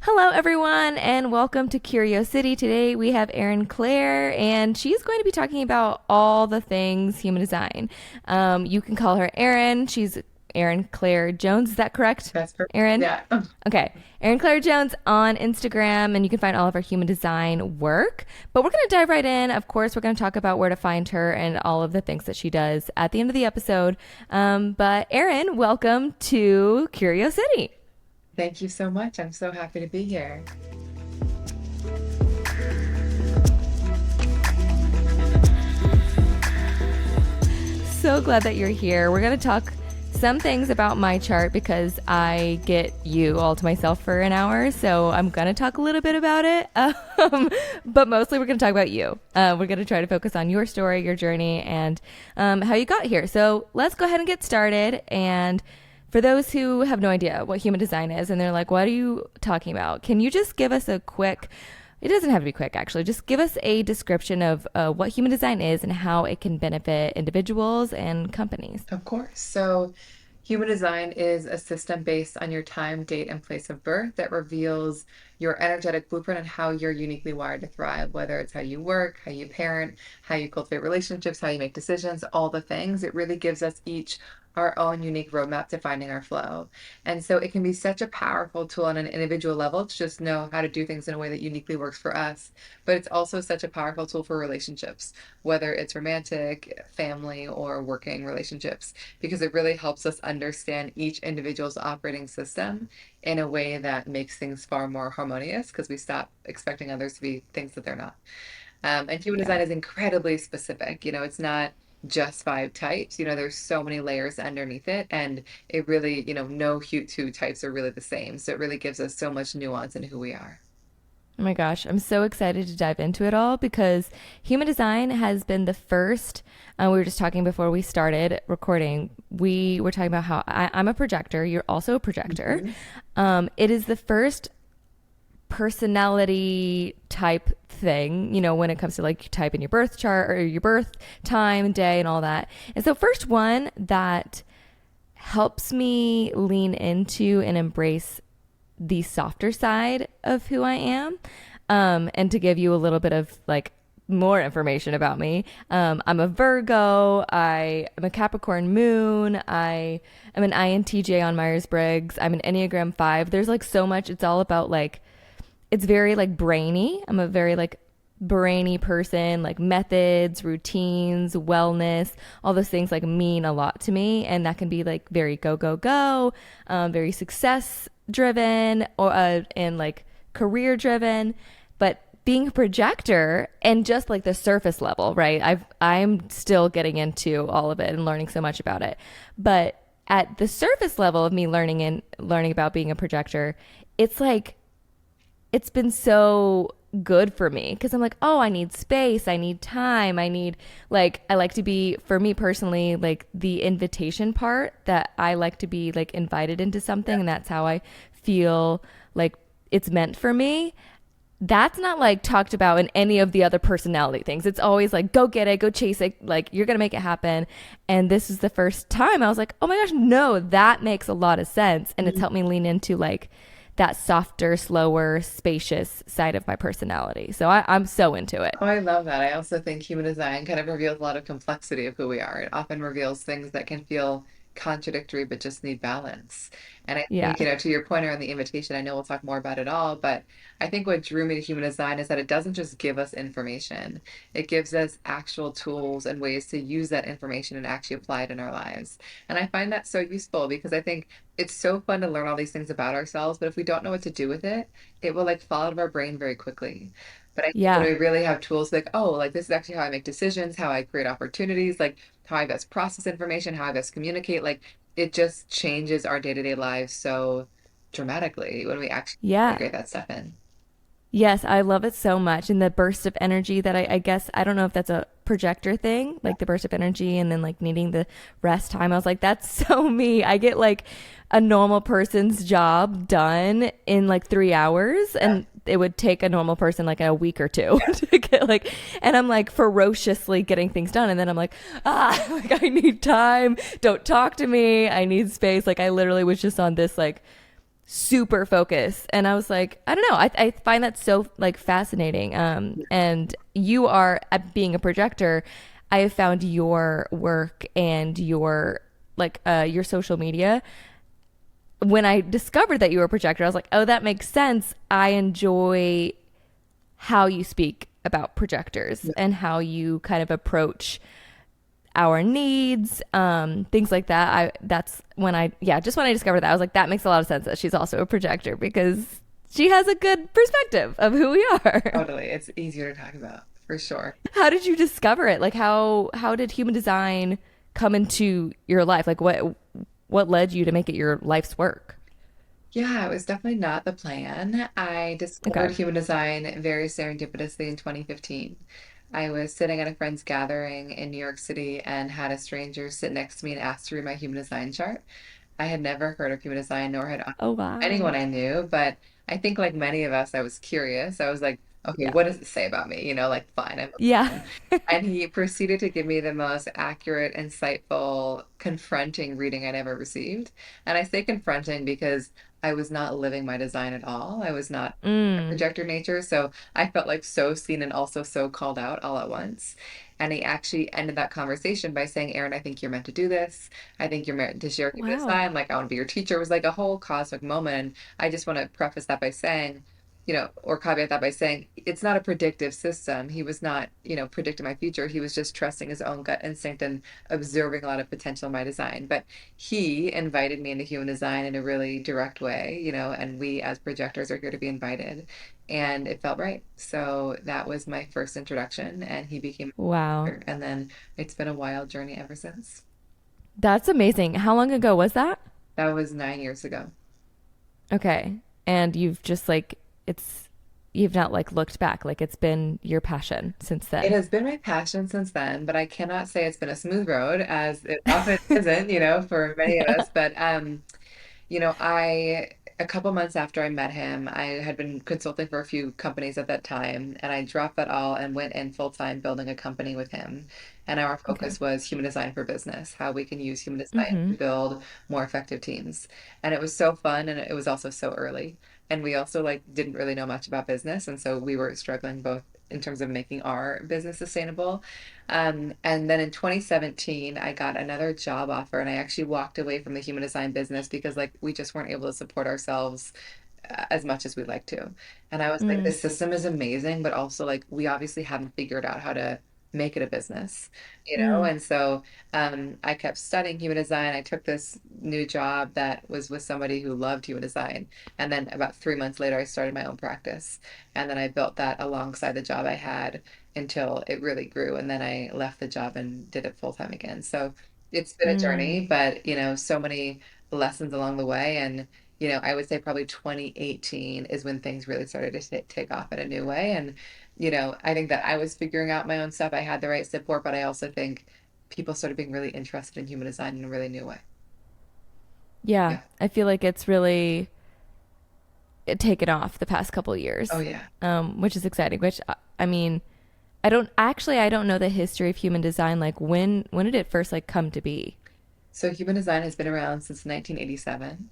Hello, everyone, and welcome to Curiosity. Today we have Erin Claire, and she's going to be talking about all the things human design. You can call her Erin. She's Erin Claire Jones. Is that correct, That's perfect. Erin? Yeah. Okay, Erin Claire Jones on Instagram, and you can find all of her human design work. But we're going to dive right in. Of course, we're going to talk about where to find her and all of the things that she does at the end of the episode. But Erin, welcome to Curiosity. Thank you so much. I'm so happy to be here. So glad that you're here. We're going to talk some things about my chart because I get you all to myself for an hour. So I'm going to talk a little bit about it. But mostly we're going to talk about you. We're going to try to focus on your story, your journey, and how you got here. So let's go ahead and get started. And for those who have no idea what human design is and they're like, what are you talking about? Can you just give us a quick, it doesn't have to be quick actually, just give us a description of what human design is and how it can benefit individuals and companies? Of course. So, human design is a system based on your time, date, and place of birth that reveals your energetic blueprint and how you're uniquely wired to thrive, whether it's how you work, how you parent, how you cultivate relationships, how you make decisions, all the things. It really gives us each our own unique roadmap to finding our flow. And so it can be such a powerful tool on an individual level to just know how to do things in a way that uniquely works for us. But it's also such a powerful tool for relationships, whether it's romantic, family, or working relationships, because it really helps us understand each individual's operating system in a way that makes things far more harmonious because we stop expecting others to be things that they're not. And human Yeah. design is incredibly specific. It's not just five types. There's so many layers underneath it, and it really, no two types are really the same. So it really gives us so much nuance in who we are. Oh my gosh, I'm so excited to dive into it all because human design has been the first. We were just talking before we started recording. We were talking about how I'm a projector. You're also a projector. Mhm. It is the first personality type thing, when it comes to like you type in your birth chart or your birth time, day, and all that. And so, first one that helps me lean into and embrace the softer side of who I am. And to give you a little bit of like more information about me, I'm a Virgo. I am a Capricorn moon. I am an INTJ on Myers Briggs. I'm an Enneagram 5. There's like so much. It's all about like, it's very like brainy. I'm a very like brainy person, like methods, routines, wellness, all those things like mean a lot to me. And that can be like very go, go, go, very success driven or and like career driven. But being a projector and just like the surface level, right? I'm still getting into all of it and learning so much about it. But at the surface level of me learning about being a projector, it's like it's been so good for me because I'm like, oh, I need space, I need time, I need like I like to be for me personally like the invitation part that I like to be like invited into something and that's how I feel like it's meant for me. That's not like talked about in any of the other personality things. It's always like go get it, go chase it, like you're going to make it happen. And this is the first time I was like, "Oh my gosh, no, that makes a lot of sense." And it's helped me lean into like that softer, slower, spacious side of my personality. So I'm so into it. Oh, I love that. I also think human design kind of reveals a lot of complexity of who we are. It often reveals things that can feel contradictory but just need balance. And I Yeah. think, to your point around the invitation, I know we'll talk more about it all, but I think what drew me to human design is that it doesn't just give us information. It gives us actual tools and ways to use that information and actually apply it in our lives. And I find that so useful because I think it's so fun to learn all these things about ourselves, but if we don't know what to do with it, it will like fall out of our brain very quickly. But I think when Yeah. we really have tools like, oh, like this is actually how I make decisions, how I create opportunities, like how I best process information, how I best communicate, like it just changes our day-to-day lives so dramatically when we actually Yeah. integrate that stuff in. Yes, I love it so much. And the burst of energy that I guess, I don't know if that's a projector thing, like the burst of energy and then like needing the rest time. I was like, that's so me. I get like a normal person's job done in like 3 hours. Yeah. And it would take a normal person like a week or two to get like, and I'm like ferociously getting things done. And then I'm like, like I need time. Don't talk to me. I need space. Like I literally was just on this like super focused. And I was like, I don't know. I find that so like fascinating. And you are being a projector. I have found your work and your social media. When I discovered that you were a projector, I was like, oh, that makes sense. I enjoy how you speak about projectors Yeah. and how you kind of approach our needs, things like that. That's when just when I discovered that, I was like, that makes a lot of sense that she's also a projector because she has a good perspective of who we are. Totally. It's easier to talk about for sure. How did you discover it? Like how did human design come into your life? Like what led you to make it your life's work? Yeah, it was definitely not the plan. I Okay. discovered human design very serendipitously in 2015. I was sitting at a friend's gathering in New York City and had a stranger sit next to me and ask to read my human design chart. I had never heard of human design, nor had Oh wow. anyone I knew, but I think like many of us, I was curious. I was like, okay, Yeah. what does it say about me? Like fine, I'm Yeah. open. And he proceeded to give me the most accurate, insightful, confronting reading I'd ever received. And I say confronting because I was not living my design at all. I was not a Mm. projector nature. So I felt like so seen and also so called out all at once. And he actually ended that conversation by saying, Erin, I think you're meant to do this. I think you're meant to share human Wow. design. Like, I want to be your teacher. It was like a whole cosmic moment. And I just want to preface that by saying, or caveat that by saying, it's not a predictive system. He was not, predicting my future. He was just trusting his own gut instinct and observing a lot of potential in my design. But he invited me into human design in a really direct way, and we as projectors are here to be invited. And it felt right. So that was my first introduction, and he became, Wow. and then it's been a wild journey ever since. That's amazing. How long ago was that? That was 9 years ago. Okay. And you've just like you've not like looked back. Like it's been your passion since It then. has been my passion since then, but I cannot say it's been a smooth road, as it often isn't, for many of Yeah. us. But a couple months after I met him, I had been consulting for a few companies at that time, and I dropped that all and went in full time building a company with him. And our Okay. focus was human design for business, how we can use human design Mm-hmm. to build more effective teams. And it was so fun, and it was also so early. And we also like didn't really know much about business, and so we were struggling both in terms of making our business sustainable. And then in 2017, I got another job offer, and I actually walked away from the human design business because like we just weren't able to support ourselves as much as we'd like to. And I was like, the Mm. system is amazing, but also like we obviously haven't figured out how to make it a business, Mm. And so I kept studying human design. I took this new job that was with somebody who loved human design. And then about 3 months later, I started my own practice. And then I built that alongside the job I had until it really grew. And then I left the job and did it full time again. So it's been a Mm. journey, but so many lessons along the way. And I would say probably 2018 is when things really started to take off in a new way. And, I think that I was figuring out my own stuff. I had the right support, but I also think people started being really interested in human design in a really new way. Yeah. Yeah. I feel like it's really taken off the past couple of Oh, years, yeah. which is exciting. Which I mean, I don't know the history of human design. Like when did it first like come to be? So human design has been around since 1987.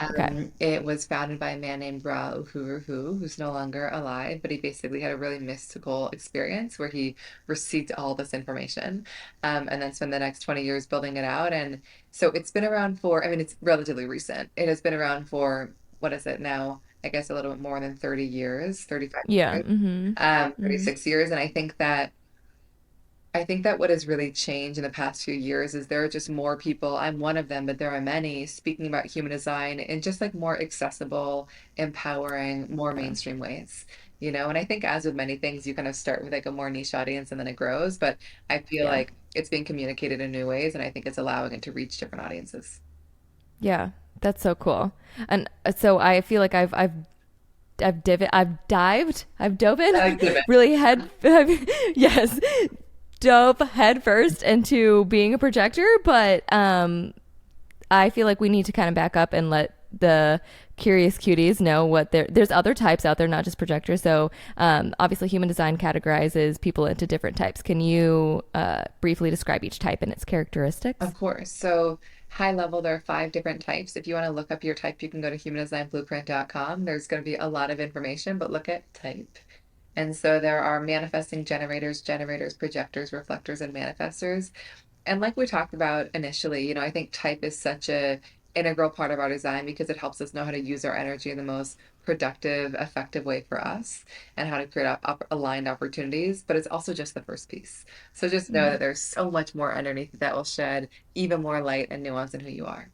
Okay. It was founded by a man named Ra Uhuru, who's no longer alive, but he basically had a really mystical experience where he received all this information, and then spent the next 20 years building it out. And so it's been around for, I mean, it's relatively recent. It has been around for, what is it now? I guess a little bit more than 30 years, 35 Yeah. years, Mm-hmm. Mm-hmm. 36 years. And I think that what has really changed in the past few years is there are just more people. I'm one of them, but there are many speaking about human design in just like more accessible, empowering, more Yeah. mainstream ways. And I think as with many things, you kind of start with like a more niche audience and then it grows. But I feel Yeah. like it's being communicated in new ways, and I think it's allowing it to reach different audiences. Yeah. That's so cool. And so I feel like I've dove in I like the really yes, dove head first into being a projector, but I feel like we need to kind of back up and let the curious cuties know what there's other types out there, not just projectors. So obviously human design categorizes people into different types. Can you briefly describe each type and its Of characteristics? course. So High level, there are 5 different types. If you want to look up your type, you can go to humandesignblueprint.com. There's going to be a lot of information, but look at type. And so there are manifesting generators, projectors, reflectors, and manifestors. And like we talked about initially, I think type is such a integral part of our design because it helps us know how to use our energy in the most productive, effective way for us and how to create aligned opportunities. But it's also just the first piece. So just know that there's so much more underneath that will shed even more light and nuance in who you are.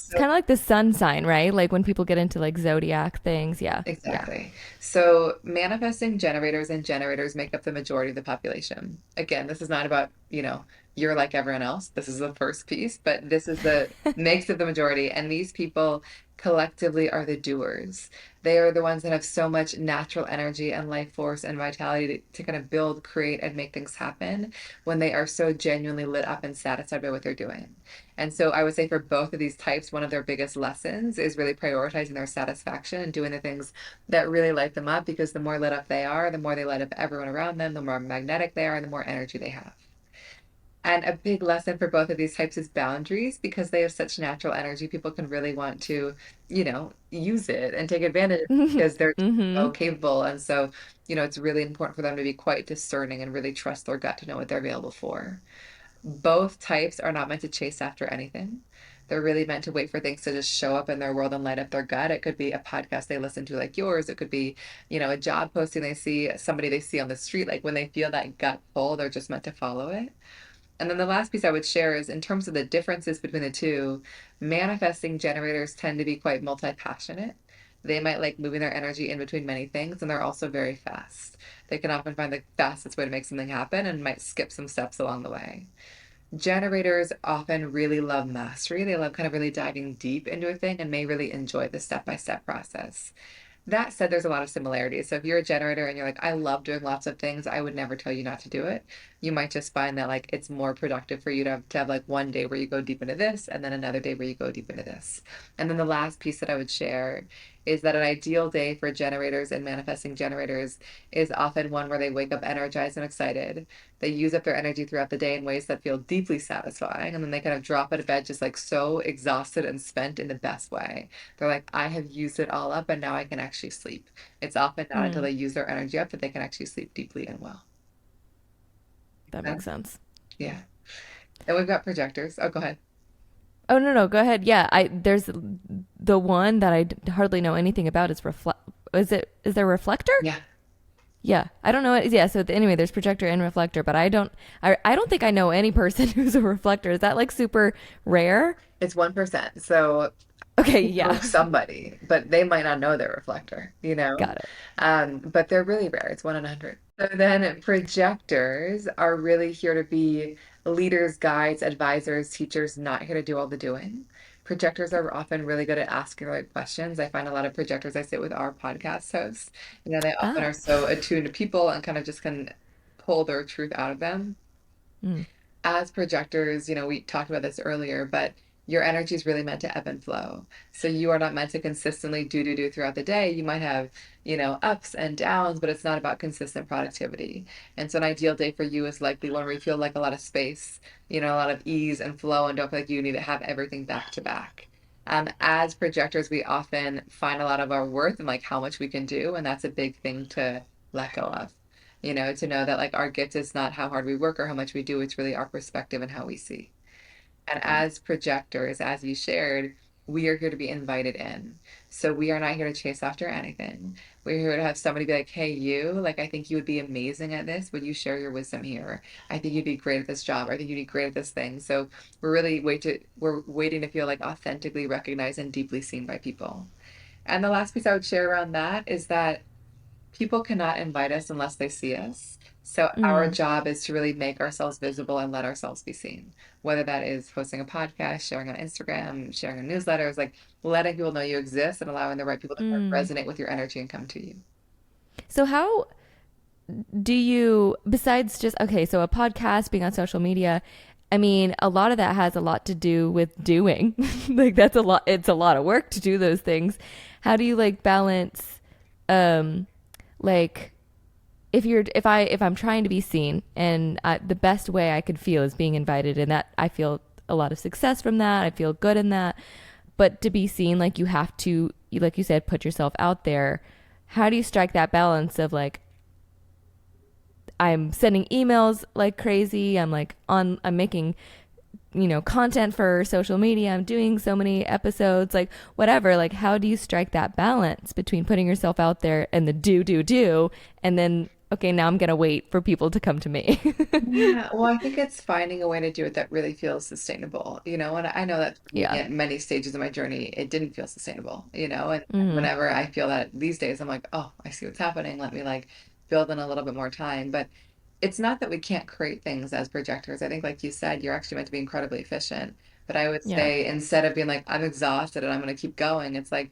It's So kind of like the sun sign, right? Like when people get into like zodiac things. Yeah. Yeah. exactly. So manifesting generators and generators make up the majority of the population. Again, this is not about, you're like everyone else. This is the first piece, but this is the makes up the majority. And these people collectively are the doers. They are the ones that have so much natural energy and life force and vitality to kind of build, create, and make things happen when they are so genuinely lit up and satisfied by what they're doing. And so I would say for both of these types, one of their biggest lessons is really prioritizing their satisfaction and doing the things that really light them up because the more lit up they are, the more they light up everyone around them, the more magnetic they are, and the more energy they have. And a big lesson for both of these types is boundaries because they have such natural energy. People can really want to, use it and take advantage of it because they're Mm-hmm. so capable. And so, it's really important for them to be quite discerning and really trust their gut to know what they're available for. Both types are not meant to chase after anything. They're really meant to wait for things to just show up in their world and light up their gut. It could be a podcast they listen to like yours. It could be, a job posting they see, somebody they see on the street. Like when they feel that gut pull, they're just meant to follow it. And then the last piece I would share is in terms of the differences between the two, manifesting generators tend to be quite multi-passionate. They might like moving their energy in between many things, and they're also very fast. They can often find the fastest way to make something happen and might skip some steps along the way. Generators often really love mastery. They love kind of really diving deep into a thing and may really enjoy the step-by-step process. That said, there's a lot of similarities. So if you're a generator and you're like, I love doing lots of things, I would never tell you not to do it. You might just find that like it's more productive for you to have like one day where you go deep into this and then another day where you go deep into this. And then the last piece that I would share is that an ideal day for generators and manifesting generators is often one where they wake up energized and excited. They use up their energy throughout the day in ways that feel deeply satisfying, and then they kind of drop out of bed just like so exhausted and spent in the best way. They're like, I have used it all up and now I can actually sleep. It's often not until Mm, they use their energy up that they can actually sleep deeply and well. that Yeah. makes sense. Yeah. And we've got projectors. Oh, go ahead. Oh no, no, go ahead. Yeah, I there's the one that hardly know anything about is reflect. Is there reflector? Yeah. Yeah, I don't know. Yeah, so anyway, there's projector and reflector, but I don't think I know any person who's a reflector. Is that like super rare? It's 1%. So Okay, you know yeah, somebody, but they might not know their reflector, you know? got it. But they're really rare. It's 1 in 100. So then projectors are really here to be leaders, guides, advisors, teachers, not here to do all the doing. Projectors are often really good at asking the right questions. I find a lot of projectors I sit with our podcast hosts. They often Ah, are so attuned to people and kind of just can pull their truth out of them. mm, As projectors, we talked about this earlier, but your energy is really meant to ebb and flow. So you are not meant to consistently do throughout the day. You might have, ups and downs, but it's not about consistent productivity. And so an ideal day for you is likely one where you feel like a lot of space, a lot of ease and flow and don't feel like you need to have everything back to back. As projectors, we often find a lot of our worth and like how much we can do, and that's a big thing to let go of. To know that like our gift is not how hard we work or how much we do, it's really our perspective and how we see. And mm, as projectors, as you shared, we are here to be invited in. So we are not here to chase after anything. We're here to have somebody be like, hey, you, like, I think you would be amazing at this. Would you share your wisdom here? I think you'd be great at this job. I think you'd be great at this thing. So we're waiting to feel like authentically recognized and deeply seen by people. And the last piece I would share around that is that people cannot invite us unless they see us. So our mm. job is to really make ourselves visible and let ourselves be seen. Whether that is hosting a podcast, sharing on Instagram, sharing on newsletters, like letting people know you exist and allowing the right people to Mm. resonate with your energy and come to you. So how do you, besides just okay, so a podcast, being on social media, I mean, a lot of that has a lot to do with doing. Like that's a lot. It's a lot of work to do those things. How do you like balance, um, like if I'm trying to be seen and the best way I could feel is being invited, and that I feel a lot of success from that. I feel good in that. But to be seen, like you have to, like you said, put yourself out there. How do you strike that balance of like, I'm sending emails like crazy. I'm making, content for social media. I'm doing so many episodes, like whatever. Like, how do you strike that balance between putting yourself out there and the do, and then, okay, now I'm going to wait for people to come to me? Yeah, well, I think it's finding a way to do it that really feels sustainable, and I know that for me Yeah. at many stages of my journey, it didn't feel sustainable, and Mm-hmm. whenever I feel that these days, I'm like, oh, I see what's happening. Let me like build in a little bit more time. But it's not that we can't create things as projectors. I think, like you said, you're actually meant to be incredibly efficient. But I would Yeah. say instead of being like, I'm exhausted and I'm going to keep going, it's like,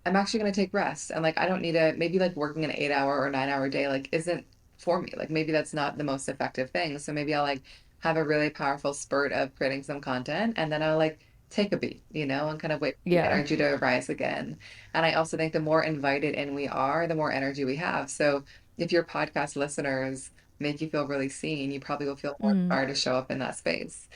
I'm actually going to take rest. And like, I don't need to, maybe like working an 8 hour or 9 hour day, like, isn't for me. Like maybe that's not the most effective thing. So maybe I'll like have a really powerful spurt of creating some content and then I'll like take a beat, and kind of wait for the Yeah. energy to rise again. And I also think the more invited in we are, the more energy we have. So if your podcast listeners make you feel really seen, you probably will feel more Mm. inspired to show up in that space.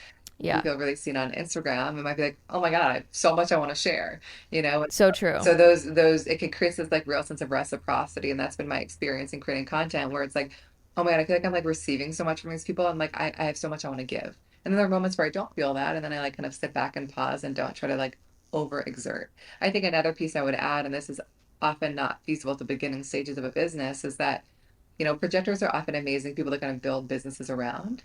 You Yeah. feel really seen on Instagram, it might be like, oh my God, I have so much I want to share, you know? So true. So those it can create this like real sense of reciprocity. And that's been my experience in creating content where it's like, oh my God, I feel like I'm like receiving so much from these people. I'm like, I have so much I want to give. And then there are moments where I don't feel that. And then I like kind of sit back and pause and don't try to like overexert. I think another piece I would add, and this is often not feasible at the beginning stages of a business, is that, projectors are often amazing people to kind of build businesses around.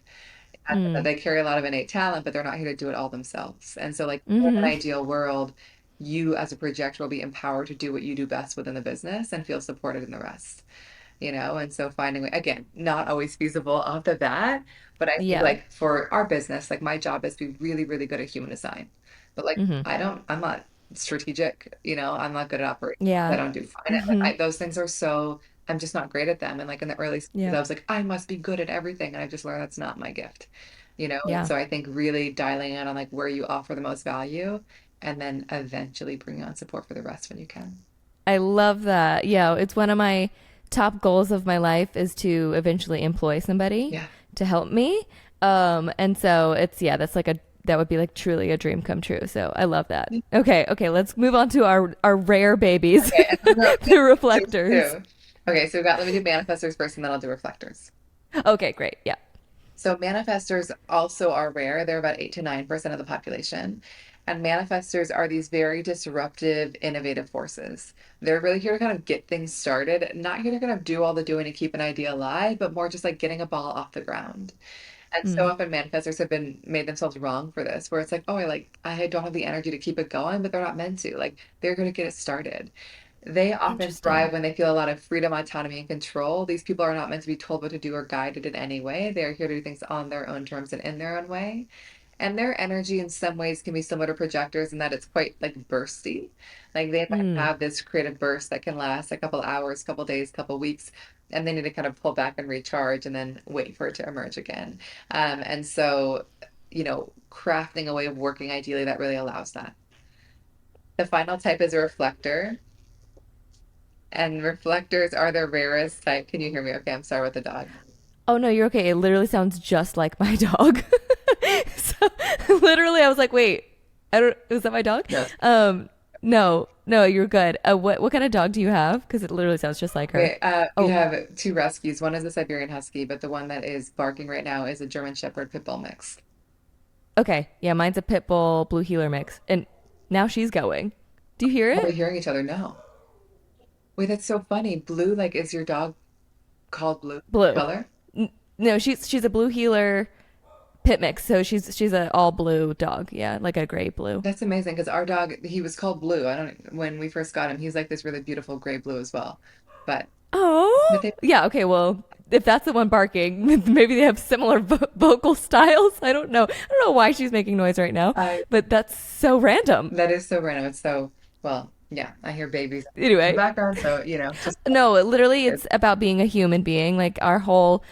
Mm. They carry a lot of innate talent, but they're not here to do it all themselves. And so, like, in an Mm-hmm. ideal world, you as a projector will be empowered to do what you do best within the business and feel supported in the rest. And so finding, again, not always feasible off the bat, but I think Yeah. like for our business, like my job is to be really, really good at human design. But like, Mm-hmm. I'm not strategic, I'm not good at operations. I Yeah. don't do finance. Like Mm-hmm. those things are so, I'm just not great at them. And like in the early stages, Yeah. I was like, I must be good at everything. And I just learned that's not my gift. And Yeah. so I think really dialing in on like where you offer the most value and then eventually bring on support for the rest when you can. I love that. Yeah, it's one of my top goals of my life is to eventually employ somebody Yeah. to help me. And so it's yeah, that would be like truly a dream come true. So I love that. Okay, okay, let's move on to our rare babies, Okay. And those are the reflectors reflectors. too. Okay. So let me do manifestors first and then I'll do reflectors. Okay, great. Yeah. So manifestors also are rare. They're about 8 to 9% of the population. And manifestors are these very disruptive, innovative forces. They're really here to kind of get things started, not here to kind of do all the doing to keep an idea alive, but more just like getting a ball off the ground. And so Mm, often manifestors have been made themselves wrong for this, where it's like, oh, I don't have the energy to keep it going, but they're not meant to. Like they're going to get it started. They often interesting. thrive when they feel a lot of freedom, autonomy, and control. These people are not meant to be told what to do or guided in any way. They are here to do things on their own terms and in their own way. And their energy in some ways can be similar to projectors in that it's quite like bursty. Like they Mm, have this creative burst that can last a couple hours, couple days, couple weeks, and they need to kind of pull back and recharge and then wait for it to emerge again. And so, crafting a way of working ideally that really allows that. The final type is a reflector. And reflectors are the rarest type. Can you hear me? Okay, I'm sorry with the dog. oh no, you're okay. It literally sounds just like my dog. So literally, I was like, wait, I don't. Was that my dog? No. No, no, you're good. What kind of dog do you have? Because it literally sounds just like her. Okay, we Oh, have two rescues. One is a Siberian Husky, but the one that is barking right now is a German Shepherd Pit Bull mix. okay. Yeah, mine's a pit bull blue heeler mix, and now she's going. Do you hear Are we it? hearing each other? No. Wait, that's so funny. Blue, like, is your dog called Blue Blue. color? No, she's a blue heeler pit mix, so she's a all blue dog. Yeah, like a gray blue. That's amazing because our dog, he was called Blue. I don't, when we first got him, he's like this really beautiful gray blue as well. But, but Oh, they, yeah. Okay, well, if that's the one barking, maybe they have similar vocal styles. I don't know. I don't know why she's making noise right now, I, but that's so random. that is so random. It's so, well, yeah, I hear babies in the Anyway, background. So, just no, literally, it's about being a human being. Like our whole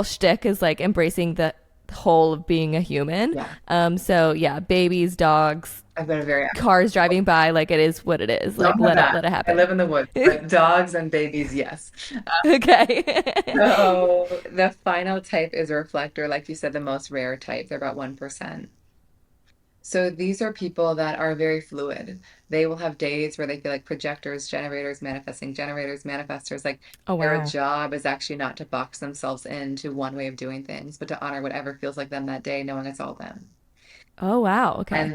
shtick is like embracing the whole of being a human. yeah, So yeah, babies, dogs, I've been a very cars driving by, like it is what it is. Like don't have that. let it I live happen. in the woods, but dogs and babies, yes. Okay. So the final type is a reflector, like you said, the most rare type. They're about 1%. So these are people that are very fluid. They will have days where they feel like projectors, generators, manifestors. Like Oh, their wow. job is actually not to box themselves into one way of doing things, but to honor whatever feels like them that day, knowing it's all them. Oh, wow. Okay. And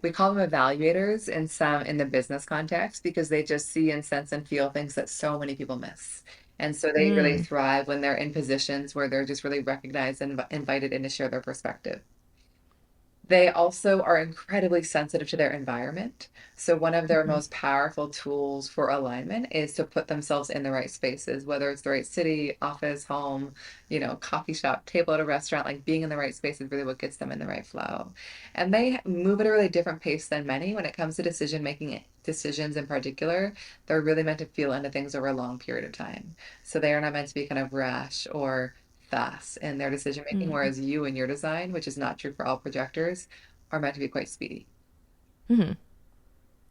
we call them evaluators in the business context because they just see and sense and feel things that so many people miss. And so they really Mm. thrive when they're in positions where they're just really recognized and invited in to share their perspective. They also are incredibly sensitive to their environment. So, one of their Mhm. most powerful tools for alignment is to put themselves in the right spaces, whether it's the right city, office, home, coffee shop, table at a restaurant. Like being in the right space is really what gets them in the right flow. And they move at a really different pace than many when it comes to decision making decisions in particular. They're really meant to feel into things over a long period of time. So, they are not meant to be kind of rash or fast in their decision making, Mm. whereas you and your design, which is not true for all projectors, are meant to be quite speedy. Mhm.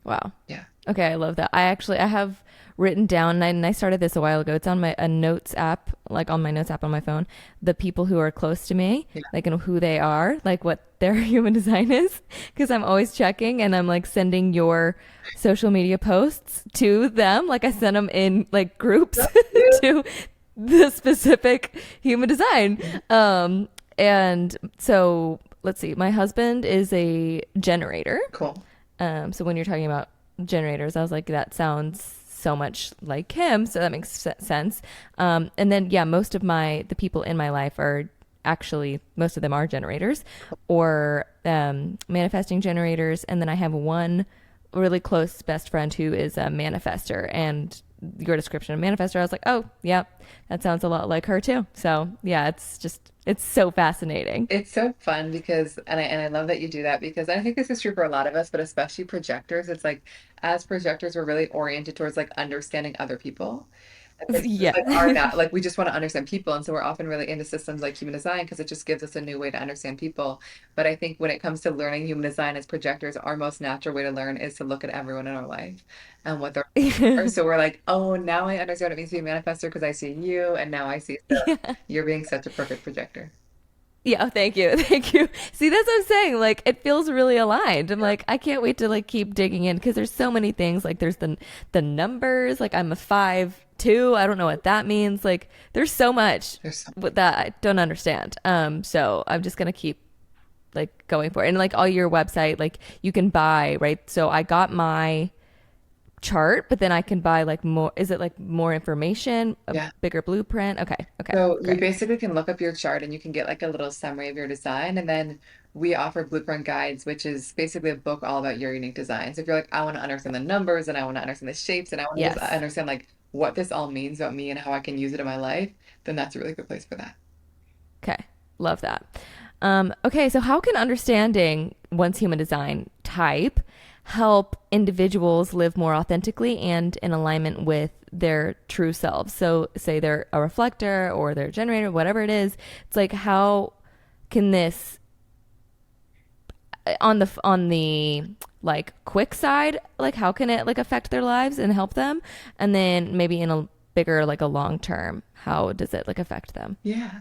Wow. Yeah. Okay, I love that. I have written down, and I started this a while ago. It's on my a notes app, like on my notes app on my phone. The people who are close to me, Yeah. like and who they are, like what their human design is, because I'm always checking, and I'm like sending your social media posts to them. Like I send them in like groups That's cute. to the specific human design. Mhm. And so let's see. My husband is a generator. Cool. So when you're talking about generators, I was like, that sounds so much like him. So that makes sense. And then, yeah, most of the people in my life are actually, most of them are generators or manifesting generators. And then I have one really close best friend who is a manifester. And your description of manifester, I was like, oh, yeah, that sounds a lot like her too. So yeah, it's so fascinating. It's so fun because, and I love that you do that because I think this is true for a lot of us, but especially projectors. It's like, as projectors, we're really oriented towards like understanding other people. It's just Yeah. like our not like we just want to understand people, and so we're often really into systems like human design because it just gives us a new way to understand people. But I think when it comes to learning human design as projectors, our most natural way to learn is to look at everyone in our life and what they're. So we're like, oh, now I understand what it means to be a manifestor because I see you, and now I see. So Yeah. you're being such a perfect projector. Yeah, thank you. Thank you. See, that's what I'm saying. Like it feels really aligned. I'm like, I can't wait to like keep digging in because there's so many things. Like there's the numbers, like I'm a 5'2". I don't know what that means. Like there's so much There's so with that I don't understand. So I'm just gonna keep like going for it. And like all your website, like you can buy, right? So I got my chart, but then I can buy like more, is it like more information, a yeah. bigger blueprint? Okay, okay, So you great. basically can look up your chart and you can get like a little summary of your design. And then we offer blueprint guides, which is basically a book all about your unique design. So if you're like, I want to understand the numbers and I want to understand the shapes and I want to just Yes. understand like what this all means about me and how I can use it in my life, then that's a really good place for that. Okay, love that. Okay, so how can understanding one's human design type help individuals live more authentically and in alignment with their true selves? So, say they're a reflector or they're a generator, whatever it is. It's like how can this on the like quick side, like how can it like affect their lives and help them? And then maybe in a bigger like a long term, how does it like affect them? Yeah.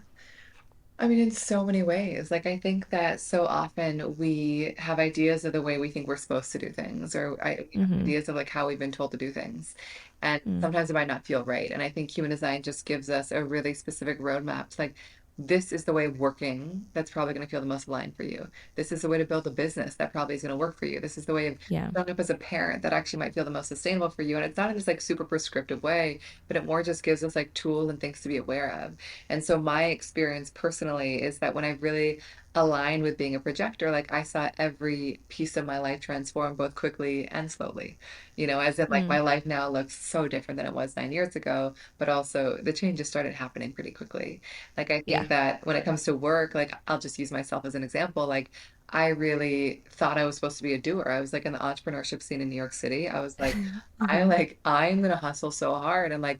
I mean, in so many ways. Like, I think that so often we have ideas of the way we think we're supposed to do things, or we have Mm-hmm. ideas of like how we've been told to do things. And Mm. sometimes it might not feel right. And I think human design just gives us a really specific roadmap. It's like, this is the way of working that's probably going to feel the most aligned for you. This is the way to build a business that probably is going to work for you. This is the way of Yeah. showing up as a parent that actually might feel the most sustainable for you. And it's not in this like super prescriptive way, but it more just gives us like tools and things to be aware of. And so my experience personally is that when I really aligned with being a projector, like I saw every piece of my life transform both quickly and slowly. As in like Mm. my life now looks so different than it was 9 years ago, but also the changes started happening pretty quickly. Like I Yeah. think that when it comes to work, like I'll just use myself as an example, like I really thought I was supposed to be a doer. I was like in the entrepreneurship scene in New York City. I was like, Mm-hmm. I'm gonna hustle so hard. And like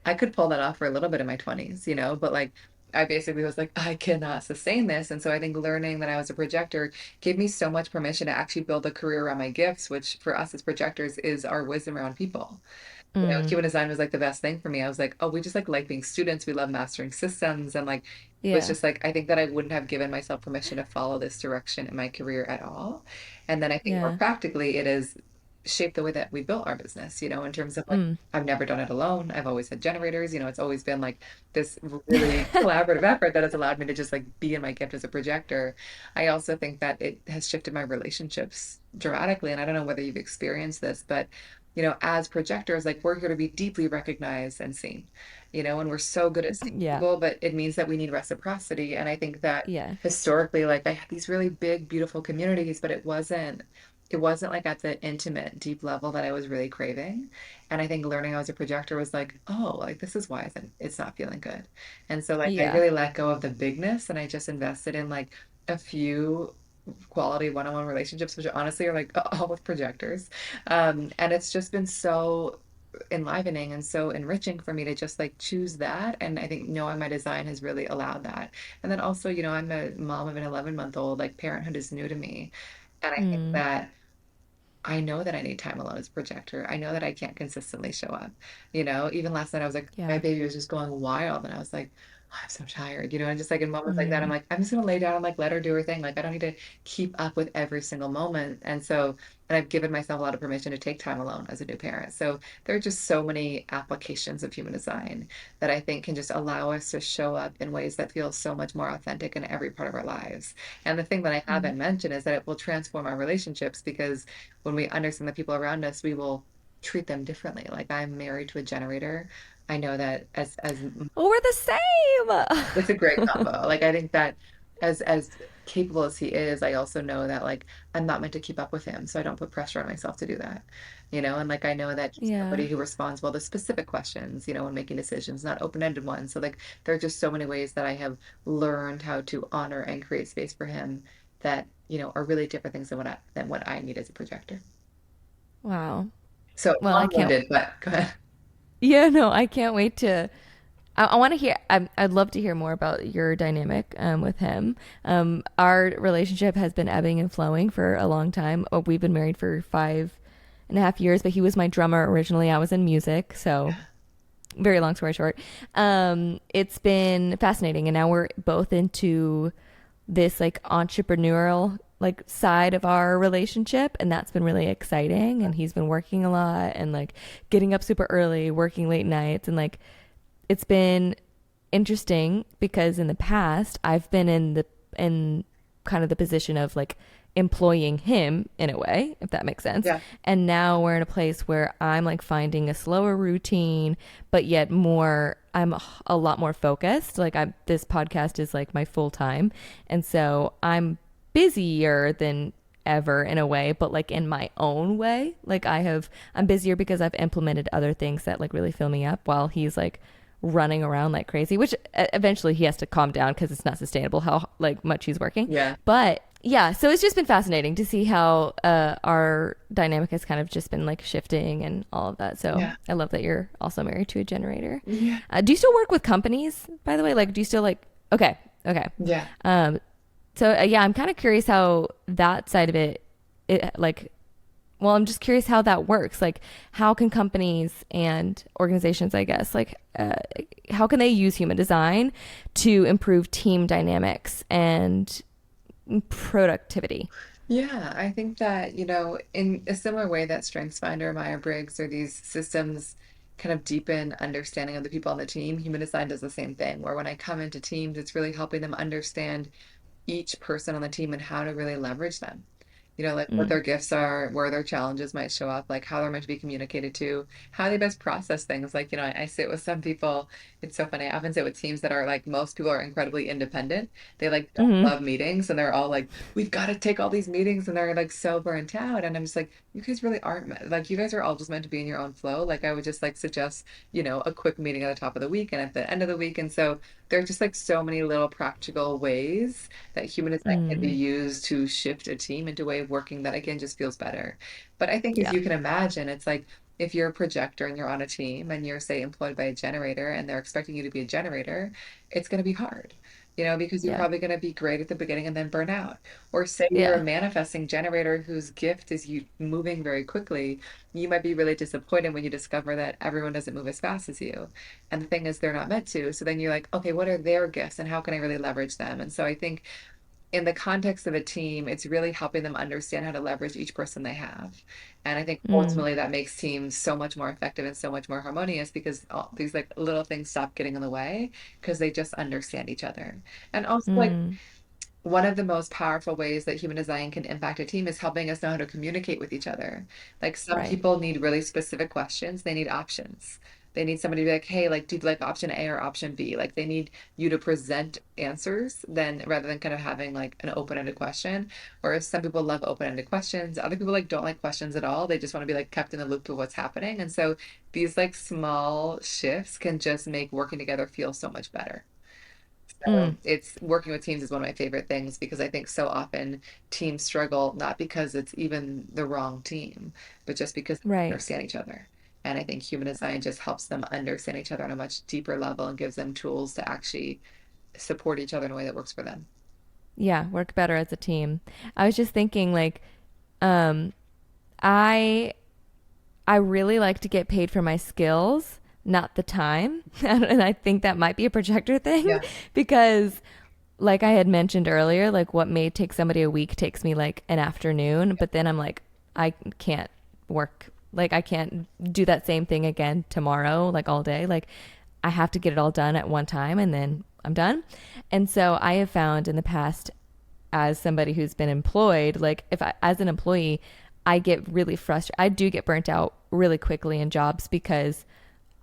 I could pull that off for a little bit in my 20s, but like I basically was like, I cannot sustain this. And so I think learning that I was a projector gave me so much permission to actually build a career around my gifts, which for us as projectors is our wisdom around people. Mm. human design was like the best thing for me. I was like, oh, we just like being students. We love mastering systems. And like, it was Yeah. just like, I think that I wouldn't have given myself permission to follow this direction in my career at all. And then I think more Yeah. practically, it has shaped the way that we built our business, in terms of like, Mm. I've never done it alone. I've always had generators, it's always been like this really collaborative effort that has allowed me to just like be in my gift as a projector. I also think that it has shifted my relationships dramatically. And I don't know whether you've experienced this, but as projectors, like we're here to be deeply recognized and seen, and we're so good at seeing Yeah. people, but it means that we need reciprocity. And I think that Yeah. historically, like I had these really big, beautiful communities, but it wasn't like at the intimate, deep level that I was really craving. And I think learning I was a projector was like, oh, like this is why it's not feeling good. And so like I Yeah. really let go of the bigness and I just invested in like a few quality one-on-one relationships, which honestly are like all with projectors. And it's just been so enlivening and so enriching for me to just like choose that. And I think knowing my design has really allowed that. And then also, I'm a mom of an 11-month old, like parenthood is new to me. And I think Mm. that I know that I need time alone as a projector. I know that I can't consistently show up. Even last night I was like, my Yeah. baby was just going wild and I was like, "Oh, I'm so tired, and just like in moments like that, I'm Mm. like, I'm just gonna lay down and like let her do her thing. Like I don't need to keep up with every single moment. And I've given myself a lot of permission to take time alone as a new parent. So there are just so many applications of human design that I think can just allow us to show up in ways that feel so much more authentic in every part of our lives. And the thing that I Mm. haven't mentioned is that it will transform our relationships because when we understand the people around us, we will treat them differently. Like I'm married to a generator. I know that as Well, we're the it's a great same. combo. Like I think that as capable as he is, I also know that like I'm not meant to keep up with him, so I don't put pressure on myself to do that. And like I know that he's Yeah. somebody who responds well to specific questions, when making decisions, not open-ended ones. So like there are just so many ways that I have learned how to honor and create space for him that, are really different things than what I need as a projector. Wow. So Well, I can't. long-winded, but go ahead. Yeah, no, I can't wait to. I want to hear. I'd love to hear more about your dynamic with him. Our relationship has been ebbing and flowing for a long time. Oh, we've been married for 5.5 years, but he was my drummer originally. I was in music, so very long story short. It's been fascinating, and now we're both into this like entrepreneurial like side of our relationship, and that's been really exciting. And he's been working a lot and like getting up super early, working late nights, and like it's been interesting because in the past I've been in kind of the position of like employing him in a way, if that makes sense. Yeah. And now we're in a place where I'm like finding a slower routine, but yet more I'm a lot more focused. Like I'm this podcast is like my full time. And so I'm busier than ever in a way, but like in my own way. Like I'm busier because I've implemented other things that like really fill me up while he's like running around like crazy, which eventually he has to calm down because it's not sustainable how like much he's working. Yeah. But yeah, so it's just been fascinating to see how our dynamic has kind of just been like shifting and all of that. So Yeah. I love that you're also married to a generator. Yeah. Do you still work with companies, by the way? Like, do you still like? Okay, okay. Yeah. Um, so yeah, I'm kind of curious how that side of it like well, I'm just curious how that works. Like, how can companies and organizations, I guess, like, how can they use human design to improve team dynamics and productivity? Yeah, I think that, in a similar way that StrengthsFinder, Myers-Briggs, or these systems kind of deepen understanding of the people on the team, human design does the same thing, where when I come into teams, it's really helping them understand each person on the team and how to really leverage them. Like what Mm. their gifts are, where their challenges might show up, like how they're meant to be communicated to, how they best process things. Like, I sit with some people, it's so funny. I often sit with teams that are like, most people are incredibly independent. They like don't Mm-hmm. love meetings and they're all like, we've got to take all these meetings and they're like so burnt out. And I'm just like, you guys really aren't like, you guys are all just meant to be in your own flow. Like I would just like suggest, a quick meeting at the top of the week and at the end of the week. And so there are just like so many little practical ways that human design can be Mm. used to shift a team into a way of working that again just feels better. But I think as Yeah. you can imagine, it's like if you're a projector and you're on a team and you're say employed by a generator and they're expecting you to be a generator, it's going to be hard. because you're Yeah. probably going to be great at the beginning and then burn out. Or say you're a Yeah. manifesting generator whose gift is you moving very quickly. You might be really disappointed when you discover that everyone doesn't move as fast as you. And the thing is, they're not meant to. So then you're like, okay, what are their gifts and how can I really leverage them? And so I think in the context of a team, it's really helping them understand how to leverage each person they have. And I think Mm. ultimately that makes teams so much more effective and so much more harmonious because all these like little things stop getting in the way because they just understand each other. And also like Mm. one of the most powerful ways that human design can impact a team is helping us know how to communicate with each other. Like some Right. people need really specific questions, they need options. They need somebody to be like, hey, like, do you like option A or option B? Like, they need you to present answers then rather than kind of having like an open-ended question. Or some people love open-ended questions. Other people like don't like questions at all. They just want to be like kept in the loop of what's happening. And so these like small shifts can just make working together feel so much better. Mm. So it's working with teams is one of my favorite things because I think so often teams struggle not because it's even the wrong team, but just because they don't Right. understand each other. And I think human design just helps them understand each other on a much deeper level and gives them tools to actually support each other in a way that works for them. Yeah. Work better as a team. I was just thinking, like, um, I I really like to get paid for my skills, not the time. And I think that might be a projector thing Yeah, because like I had mentioned earlier, like what may take somebody a week takes me like an afternoon, but then I'm like I can't work like I can't do that same thing again tomorrow like all day. Like I have to get it all done at one time and then I'm done. And so I have found in the past as somebody who's been employed, like if I, as an employee, I get really frustrated. I do get burnt out really quickly in jobs because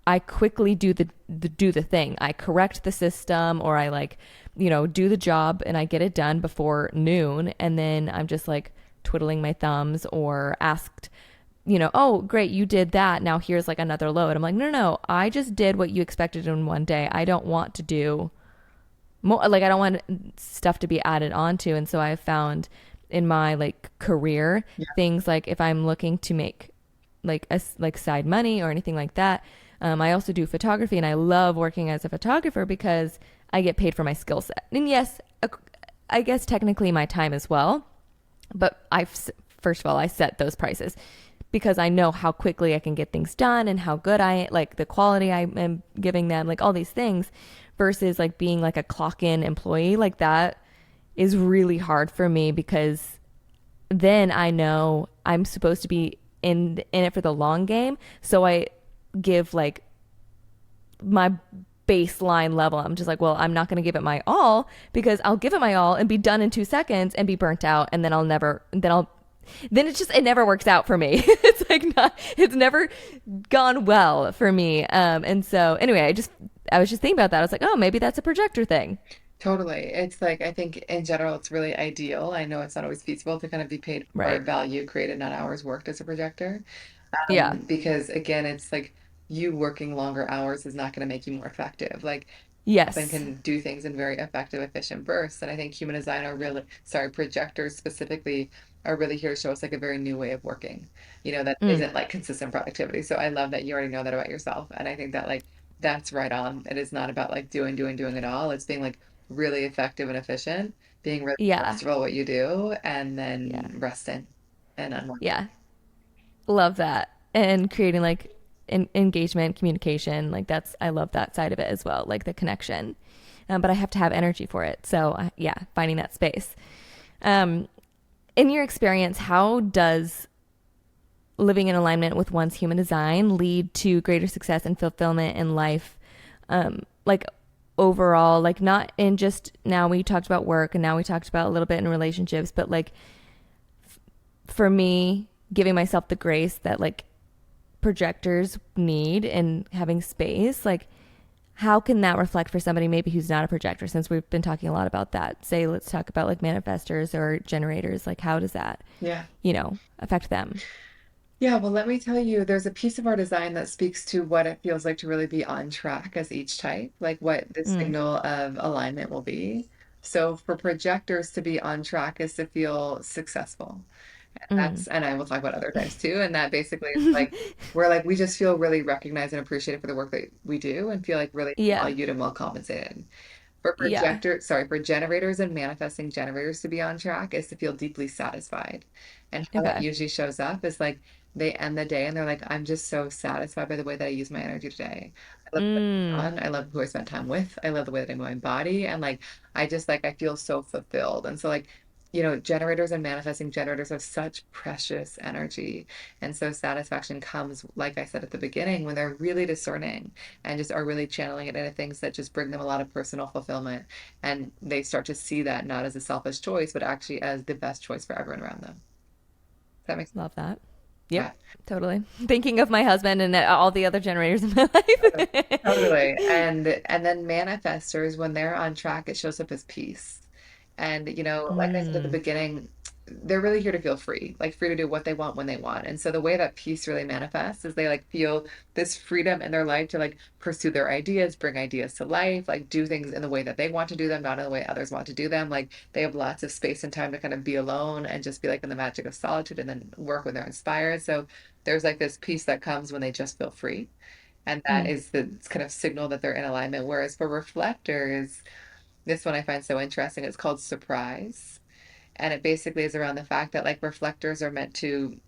I quickly do the thing. I correct the system or I like, do the job and I get it done before noon and then I'm just like twiddling my thumbs or asked, oh, great, you did that. Now here's like another load. I'm like, no, no, no. I just did what you expected in one day. I don't want to do more like I don't want stuff to be added onto. And so I've found in my like career yeah, things like if I'm looking to make like a like side money or anything like that. I also do photography and I love working as a photographer because I get paid for my skill set. And yes, I guess technically my time as well, but first of all I set those prices because I know how quickly I can get things done and how good I like the quality I am giving them, like all these things versus like being like a clock in employee like that is really hard for me because then I know I'm supposed to be in it for the long game. So I give like my baseline level. I'm just like, well, I'm not going to give it my all because I'll give it my all and be done in 2 seconds and be burnt out. And then then it's just, it never works out for me. It's like it's never gone well for me. And so anyway, I was just thinking about that. I was like, oh, maybe that's a projector thing. totally. It's like, I think in general, it's really ideal. I know it's not always feasible to kind of be paid for Right. value created, not hours worked as a projector. Yeah. Because again, it's like you working longer hours is not going to make you more effective. Like often Yes. can do things in very effective, efficient bursts. And I think human design are really, sorry, projectors specifically are really here to show us like a very new way of working, that Mm. isn't like consistent productivity. So I love that you already know that about yourself. And I think that like that's right on. It is not about like doing it all. It's being like really effective and efficient, being really Yeah. comfortable at what you do, and Yeah. then resting and unwinding. Yeah. Love that. And creating like engagement, communication, like I love that side of it as well, like the connection. But I have to have energy for it. So, yeah, finding that space. Um, in your experience, how does living in alignment with one's human design lead to greater success and fulfillment in life? Like overall, like not in just now we talked about work and now we talked about a little bit in relationships, but like for me, giving myself the grace that like projectors need and having space, like how can that reflect for somebody maybe who's not a projector since we've been talking a lot about that? Say let's talk about like manifestors or generators, like how does that, Yeah. affect them? Yeah, well, let me tell you, there's a piece of our design that speaks to what it feels like to really be on track as each type, like what the Mm, signal of alignment will be. So for projectors to be on track is to feel successful. mm. And I will talk about other types too. And that basically is like, we're like, we just feel really recognized and appreciated for the work that we do and feel like really Yeah. valued and well compensated. Yeah. For generators and manifesting generators to be on track is to feel deeply satisfied. And how that Okay. usually shows up is like they end the day and they're like, I'm just so satisfied by the way that I use my energy today. I love what I've Mm. done. I love who I spent time with. I love the way that I move my body. And like, I just like, I feel so fulfilled. And so, like, generators and manifesting generators have such precious energy. And so, satisfaction comes, like I said at the beginning, when they're really discerning and just are really channeling it into things that just bring them a lot of personal fulfillment. And they start to see that not as a selfish choice, but actually as the best choice for everyone around them. Does that make sense? Love that. Yep. Yeah. Totally. Thinking of my husband and all the other generators in my Totally. life. Totally. And then manifestors, when they're on track, it shows up as peace. And, like I said at the Mm. beginning, they're really here to feel free, like free to do what they want when they want. And so the way that peace really manifests is they like feel this freedom in their life to like pursue their ideas, bring ideas to life, like do things in the way that they want to do them, not in the way others want to do them. Like they have lots of space and time to kind of be alone and just be like in the magic of solitude and then work when they're inspired. So there's like this peace that comes when they just feel free. And that Mm. is the kind of signal that they're in alignment. Whereas for reflectors, this one I find so interesting. It's called surprise. And it basically is around the fact that like reflectors are meant to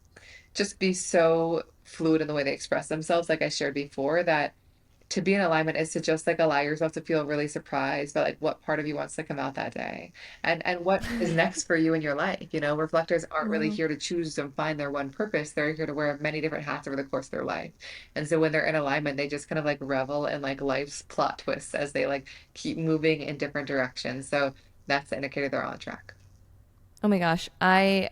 just be so fluid in the way they express themselves, like I shared before, that to be in alignment is to just like allow yourself to feel really surprised by like what part of you wants to come out that day and what is next for you in your life. Reflectors aren't really Wow. here to choose and find their one purpose. They're here to wear many different hats over the course of their life. And so when they're in alignment, they just kind of like revel in like life's plot twists as they like keep moving in different directions. So that's the indicator they're on track. Oh my gosh. I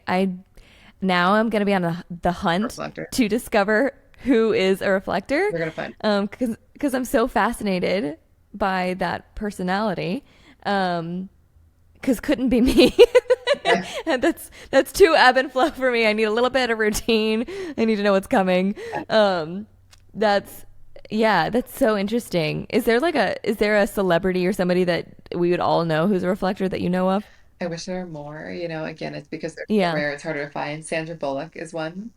now I'm gonna be on the hunt Reflector. to discover who is a reflector. We're gonna find. Because I'm so fascinated by that personality. Because couldn't be me. Yeah. And that's too ebb and flow for me. I need a little bit of routine. I need to know what's coming. That's yeah, that's so interesting. Is there a celebrity or somebody that we would all know who's a reflector that you know of? I wish there were more. Again, it's because they're so Yeah. rare, it's harder to find. Sandra Bullock is one.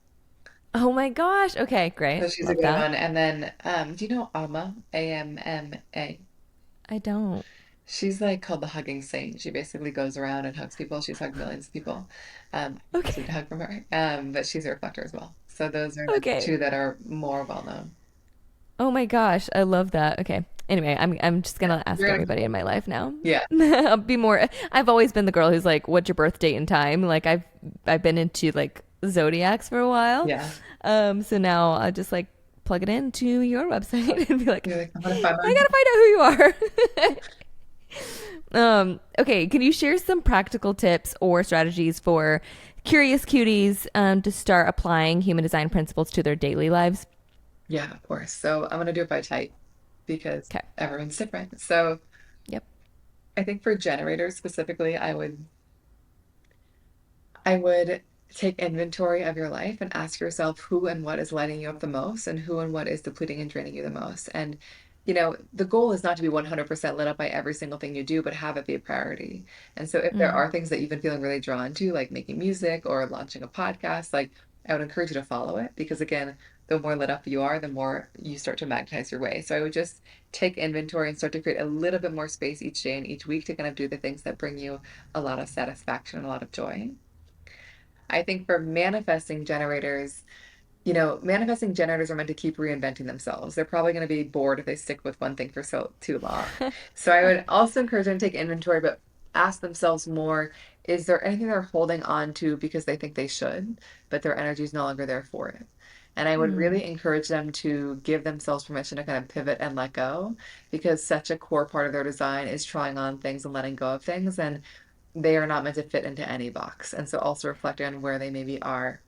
Oh my gosh. Okay, So great. she's a Love good that. one. And then, do you know Amma? Amma? I don't. She's like called the hugging saint. She basically goes around and hugs people. She's hugged millions of people. I Okay. received a hug from her. But she's a reflector as well. So those are like the Okay. two that are more well known. Oh my gosh, I love that. Okay. Anyway, I'm just Yeah. gonna ask You're gonna, everybody in my life now. yeah. I'll be more. I've always been the girl who's like, "What's your birth date and time?" Like I've been into like zodiacs for a while. Yeah. So now I'll just like plug it into your website and be like, You're like, I'm gonna find I mine. gotta find out who you are. Okay, can you share some practical tips or strategies for curious cuties to start applying human design principles to their daily lives? Yeah, of course. So I'm gonna do it by type because Okay. everyone's different. So Yep. I think for generators specifically, I would take inventory of your life and ask yourself who and what is lighting you up the most and who and what is depleting and draining you the most. And, the goal is not to be 100% lit up by every single thing you do, but have it be a priority. And so if there Mm, are things that you've been feeling really drawn to, like making music or launching a podcast, like I would encourage you to follow it because again, the more lit up you are, the more you start to magnetize your way. So I would just take inventory and start to create a little bit more space each day and each week to kind of do the things that bring you a lot of satisfaction and a lot of joy. I think for manifesting generators are meant to keep reinventing themselves. They're probably going to be bored if they stick with one thing for so too long. So I would also encourage them to take inventory, but ask themselves more, is there anything they're holding on to because they think they should, but their energy is no longer there for it? And I would mm. really encourage them to give themselves permission to kind of pivot and let go because such a core part of their design is trying on things and letting go of things. And they are not meant to fit into any box. And so also reflecting on where they maybe are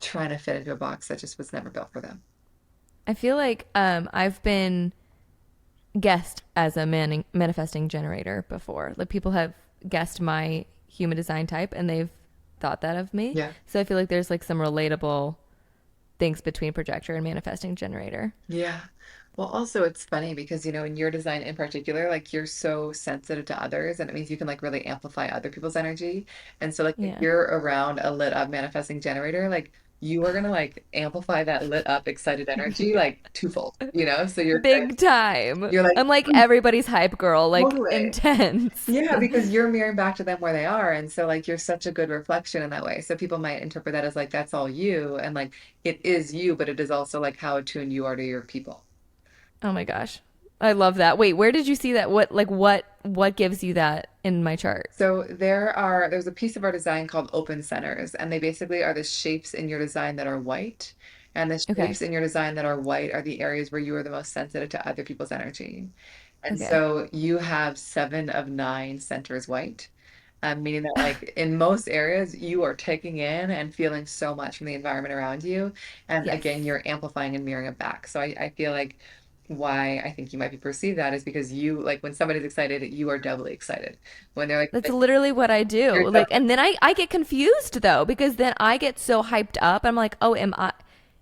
trying to fit into a box that just was never built for them. I feel like I've been guessed as a manifesting generator before. Like people have guessed my human design type and they've thought that of me. Yeah. So I feel like there's like some relatable things between projector and manifesting generator. Yeah. Well, also it's funny because, in your design in particular, like you're so sensitive to others and it means you can like really amplify other people's energy. And so like if Yeah. you're around a lit up manifesting generator, like you are gonna like amplify that lit up, excited energy like twofold, you know? So Big time. you're like, I'm like everybody's hype girl, like totally. intense. Yeah, because you're mirroring back to them where they are. And so like you're such a good reflection in that way. So people might interpret that as like that's all you. And like it is you, but it is also like how attuned you are to your people. Oh my gosh. I love that. Wait, where did you see that? What gives you that in my chart? So there's a piece of our design called open centers, and they basically are the shapes in your design that are white. And the Okay. shapes in your design that are white are the areas where you are the most sensitive to other people's energy. And Okay. so you have 7 of 9 centers white, meaning that like in most areas you are taking in and feeling so much from the environment around you. And Yes. again, you're amplifying and mirroring it back. So I feel like why I think you might be perceived that is because you like when somebody's excited, you are doubly excited. When they're That's like literally what I do. you're Like, doubly and then I get confused though, because then I get so hyped up. I'm like, oh,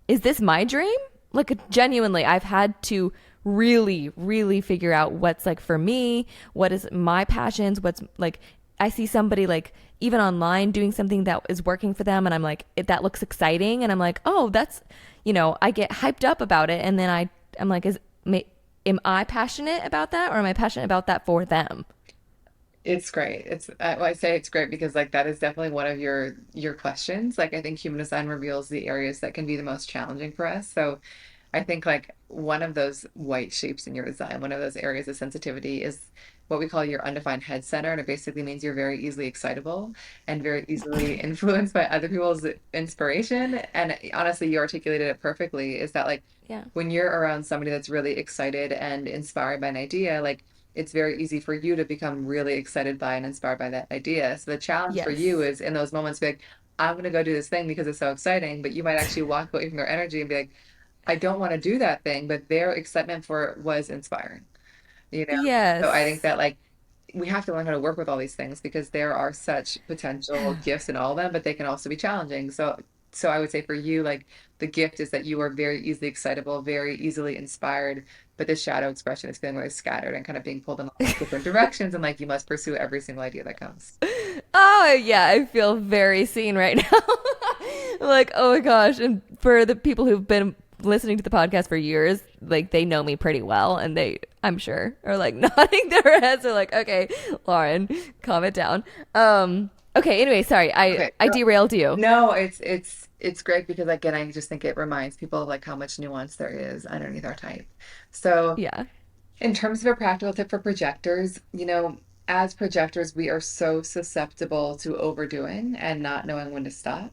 is this my dream? Like, genuinely, I've had to really, really figure out what's like for me, what is my passions, what's like, I see somebody like even online doing something that is working for them, and I'm like, that looks exciting. And I'm like, oh, I get hyped up about it. And then I'm like, am I passionate about that, or am I passionate about that for them? It's great. I say it's great because like that is definitely one of your questions. Like I think human design reveals the areas that can be the most challenging for us. So I think like one of those white shapes in your design, one of those areas of sensitivity is what we call your undefined head center. And it basically means you're very easily excitable and very easily influenced by other people's inspiration. And honestly, you articulated it perfectly, is that like Yeah. when you're around somebody that's really excited and inspired by an idea, like it's very easy for you to become really excited by and inspired by that idea. So the challenge for you Yes. is in those moments, be like, I'm going to go do this thing because it's so exciting, but you might actually walk away from their energy and be like, I don't want to do that thing, but their excitement for it was inspiring, you know? So I think Yes. that like we have to learn how to work with all these things because there are such potential gifts in all of them, but they can also be challenging. So I would say for you, like the gift is that you are very easily excitable, very easily inspired, but the shadow expression is feeling really scattered and kind of being pulled in all different directions, and like you must pursue every single idea that comes. Oh, yeah, I feel very seen right now. Like, oh my gosh. And for the people who've been listening to the podcast for years, like they know me pretty well, and I'm sure, are like nodding their heads. They're like, okay, Lauren, calm it down. Okay, anyway, sorry, Okay. I derailed you. No, it's great because again, I just think it reminds people of like how much nuance there is underneath our type. So Yeah. in terms of a practical tip for projectors, as projectors, we are so susceptible to overdoing and not knowing when to stop.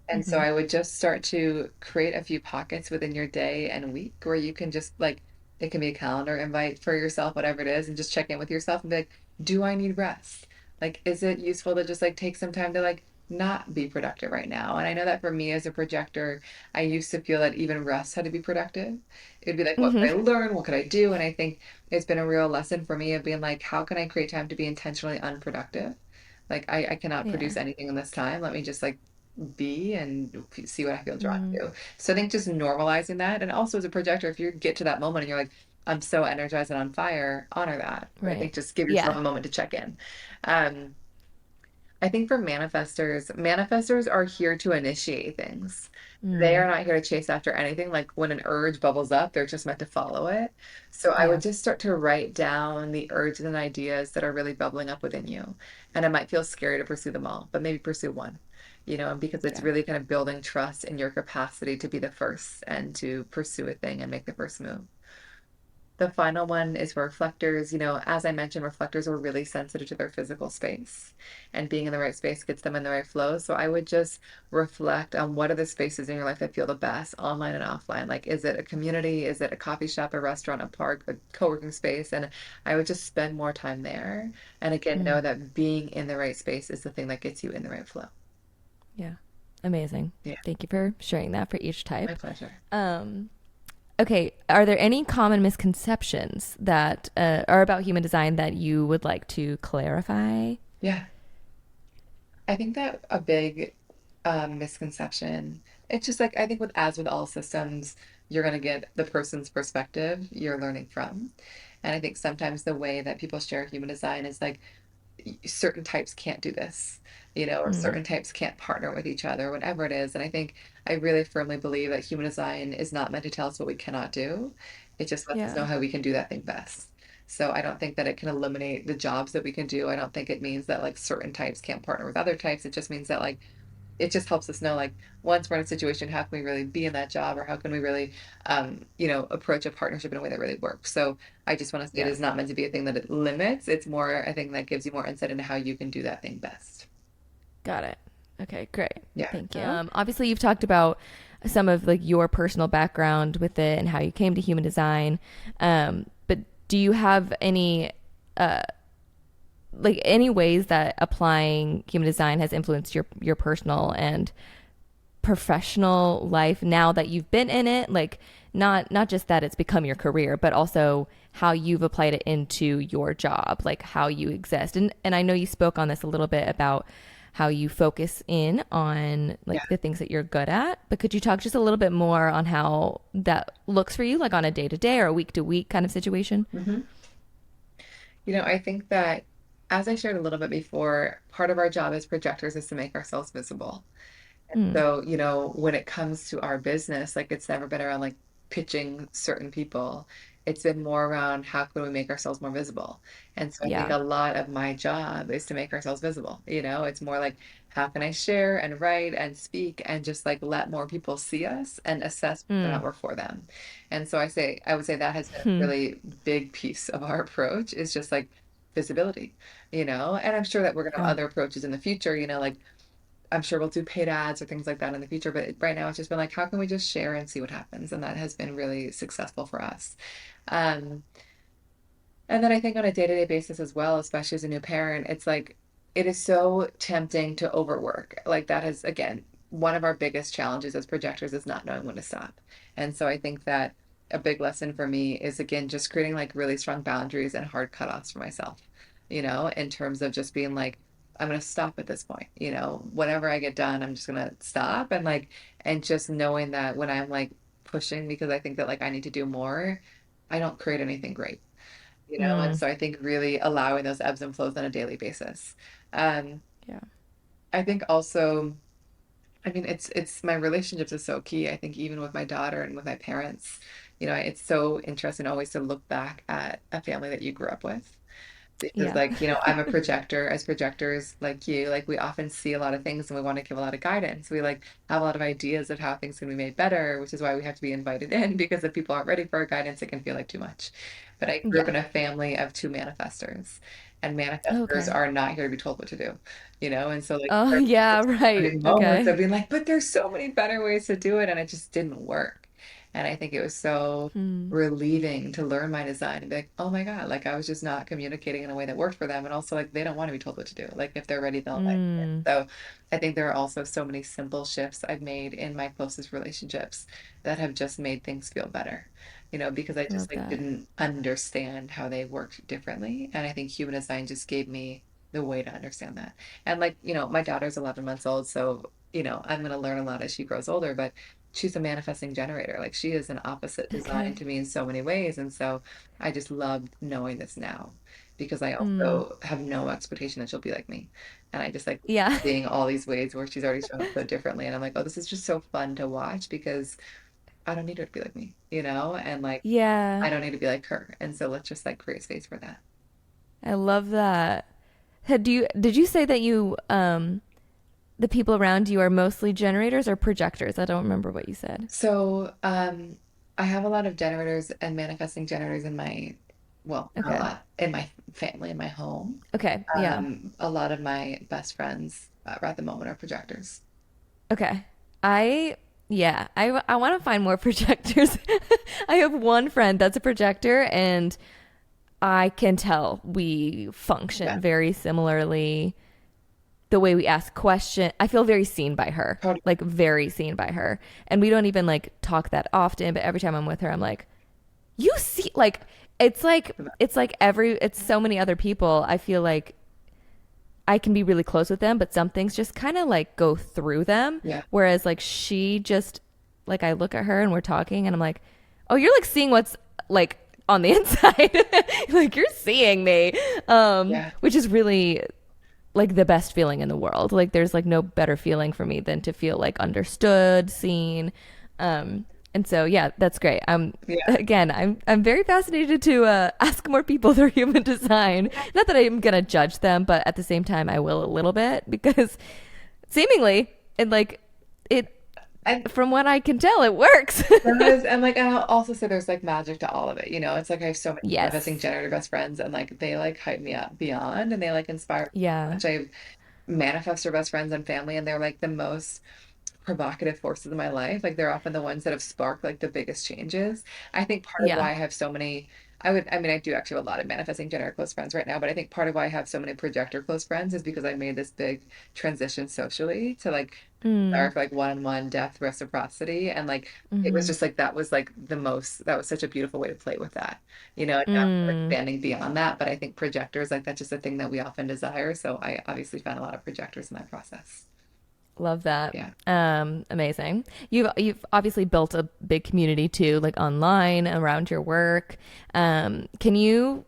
And so Mm-hmm. I would just start to create a few pockets within your day and week where you can just like, it can be a calendar invite for yourself, whatever it is, and just check in with yourself and be like, do I need rest? Like, is it useful to just like take some time to like not be productive right now? And I know that for me as a projector, I used to feel that even rest had to be productive. It would be like, what could I Mm-hmm. learn? What could I do? And I think it's been a real lesson for me of being like, how can I create time to be intentionally unproductive? Like, I cannot Yeah. produce anything in this time. Let me just like be and see what I feel drawn Mm, to. So I think just normalizing that. And also as a projector, if you get to that moment and you're like, I'm so energized and on fire, honor that. But I right. think just give yourself Yeah. a moment to check in. Um, I think for manifestors are here to initiate things. They Mm, are not here to chase after anything. Like when an urge bubbles up, they're just meant to follow it. So I would yeah. just start to write down the urges and ideas that are really bubbling up within you. And it might feel scary to pursue them all, but maybe pursue one, and because it's Yeah. really kind of building trust in your capacity to be the first and to pursue a thing and make the first move. The final one is for reflectors. As I mentioned, reflectors are really sensitive to their physical space, and being in the right space gets them in the right flow. So I would just reflect on what are the spaces in your life that feel the best, online and offline. Like, is it a community? Is it a coffee shop, a restaurant, a park, a co-working space? And I would just spend more time there. And again, know Mm, that being in the right space is the thing that gets you in the right flow. yeah. Amazing. Yeah, Thank you for sharing that for each my type. pleasure. Um, okay. Are there any common misconceptions that are about human design that you would like to clarify? Yeah. I think that a big misconception, it's just like I think with all systems, you're going to get the person's perspective you're learning from. And I think sometimes the way that people share human design is like certain types can't do this, or Mm, certain types can't partner with each other, whatever it is. And I think I really firmly believe that human design is not meant to tell us what we cannot do. It just lets us Yeah. know how we can do that thing best. So I don't think that it can eliminate the jobs that we can do. I don't think it means that like certain types can't partner with other types. It just means that like it just helps us know like once we're in a situation, how can we really be in that job, or how can we really approach a partnership in a way that really works. So I just want to say it Yeah. is not meant to be a thing that it limits. It's more a thing that gives you more insight into how you can do that thing best. Got it. Okay, great. Yeah. Thank you. Obviously, you've talked about some of like your personal background with it and how you came to human design. But do you have any uh, like any ways that applying human design has influenced your personal and professional life now that you've been in it? Like not just that it's become your career, but also how you've applied it into your job, like how you exist. And I know you spoke on this a little bit about how you focus in on Yeah. like the things that you're good at, but could you talk just a little bit more on how that looks for you, like on a day to day or a week to week kind of situation? Hmm. I think that as I shared a little bit before, part of our job as projectors is to make ourselves visible. Mm, So, when it comes to our business, like it's never been around like pitching certain people. It's been more around how can we make ourselves more visible. And so I think yeah. a lot of my job is to make ourselves visible. It's more like how can I share and write and speak and just like let more people see us and assess whether or Mm, not we're for them. And so I would say that has been a hmm, really big piece of our approach is just like visibility. And I'm sure that we're gonna have yeah. other approaches in the future, like I'm sure we'll do paid ads or things like that in the future, but right now it's just been like, how can we just share and see what happens? And that has been really successful for us. Um, and then I think on a day-to-day basis as well, especially as a new parent, it's like it is so tempting to overwork. Like that is again one of our biggest challenges as projectors is not knowing when to stop. And so I think that a big lesson for me is again just creating like really strong boundaries and hard cutoffs for myself, in terms of just being like, I'm gonna stop at this point. Whatever I get done, I'm just gonna stop and just knowing that when I'm like pushing because I think that like I need to do more, I don't create anything great. And Mm, so I think really allowing those ebbs and flows on a daily basis. Um, yeah. I think also, I mean, it's my relationships is so key. I think even with my daughter and with my parents, it's so interesting always to look back at a family that you grew up with. Because Yeah. like, I'm a projector, as projectors like you, like we often see a lot of things and we want to give a lot of guidance. We like have a lot of ideas of how things can be made better, which is why we have to be invited in because if people aren't ready for our guidance, it can feel like too much. But I grew up Yeah. in a family of two manifestors, and manifestors Okay. are not here to be told what to do. And so like Oh, there yeah, was right. many moments of Okay. being like, but there's so many better ways to do it, and it just didn't work. And I think it was so Hmm. relieving to learn my design and be like, oh my God, like I was just not communicating in a way that worked for them. And also like they don't want to be told what to do. Like if they're ready, they'll like it. Mm, So I think there are also so many simple shifts I've made in my closest relationships that have just made things feel better, because I just love like that. didn't understand how they worked differently. And I think human design just gave me the way to understand that. And like, my daughter's 11 months old, so, I'm going to learn a lot as she grows older, but she's a manifesting generator. Like she is an opposite design Okay. to me in so many ways. And so I just loved knowing this now because I Mm, also have no expectation that she'll be like me. And I just like yeah. seeing all these ways where she's already shown up so differently. And I'm like, oh, this is just so fun to watch because I don't need her to be like me, and like Yeah. I don't need to be like her. And so let's just like create space for that. I love that. Did you say that you the people around you are mostly generators or projectors? I don't remember what you said. So, I have a lot of generators and manifesting generators well, not a Okay. lot, in my family, in my home. Okay. Yeah. A lot of my best friends at the moment are projectors. Okay. I yeah, I want to find more projectors. I have one friend that's a projector and I can tell we Yeah, function very similarly. The way we ask question, I feel very seen by her, totally. like very seen by her. And we don't even like talk that often, but every time I'm with her, I'm like, you see, like it's so many other people. I feel like I can be really close with them, but some things just kind of like go through them. Yeah, Whereas like she just like I look at her and we're talking and I'm like, oh, you're like seeing what's like on the inside, like you're seeing me, yeah, which is really like the best feeling in the world. Like there's like no better feeling for me than to feel like understood, seen. And so yeah, that's great. Yeah. Again, I'm very fascinated to ask more people their human design. Not that I'm gonna judge them, but at the same time, I will a little bit because seemingly, and like it, And from what I can tell, it works. and like I'll also say there's like magic to all of it. You know, it's like I have so many manifesting Yes. generator best friends and like they like hype me up beyond and they like inspire me so Yeah. much. I have manifestor best friends and family and they're like the most provocative forces in my life. Like they're often the ones that have sparked like the biggest changes. I think part of Yeah. why I have so many, I mean, I do actually have a lot of manifesting generator close friends right now, but I think part of why I have so many projector close friends is because I made this big transition socially to like Mm. desire for like one-on-one depth reciprocity. And like, it was Mm-hmm. just like, that was like the most, that was such a beautiful way to play with that, you know, and now we're Mm. expanding beyond that. But I think projectors, like that's just a thing that we often desire. So I obviously found a lot of projectors in that process. Love that. Yeah. Amazing. You've obviously built a big community too, like online around your work. Can you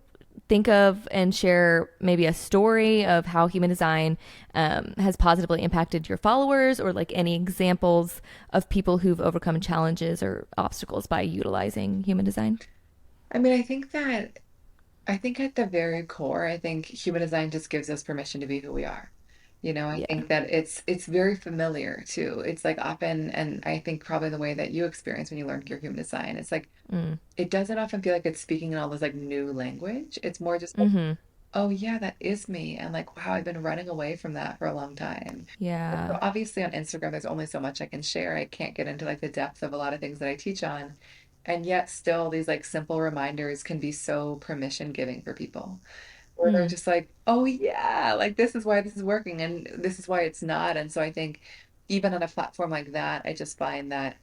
think of and share maybe a story of how human design has positively impacted your followers, or like any examples of people who've overcome challenges or obstacles by utilizing human design? I mean, I think at the very core, I think human design just gives us permission to be who we are. You know, I Yeah. think that it's very familiar too. It's like often, and I think probably the way that you experience when you learn your human design, it's like Mm. it doesn't often feel like it's speaking in all this like new language. It's more just like, Mm-hmm. oh yeah, that is me. And like, wow, I've been running away from that for a long time. So Yeah. obviously on Instagram, there's only so much I can share. I can't get into like the depth of a lot of things that I teach on. And yet still these like simple reminders can be so permission giving for people. Where they're Mm. just like, oh yeah, like this is why this is working and this is why it's not. And so I think even on a platform like that, I just find that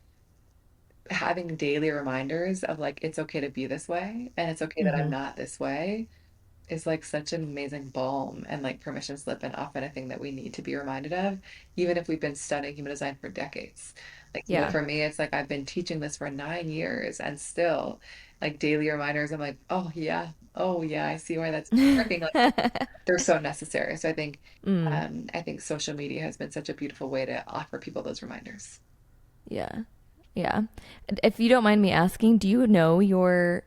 having daily reminders of like it's okay to be this way and it's okay that I'm Mm-hmm. not this way is like such an amazing balm and like permission slip and often a thing that we need to be reminded of, even if we've been studying human design for decades. Like even Yeah. for me, it's like I've been teaching this for 9 years and still like daily reminders. I'm like, oh yeah, I see why that's working. Like they're so necessary. So Mm. I think social media has been such a beautiful way to offer people those reminders. Yeah. Yeah. If you don't mind me asking, do you know your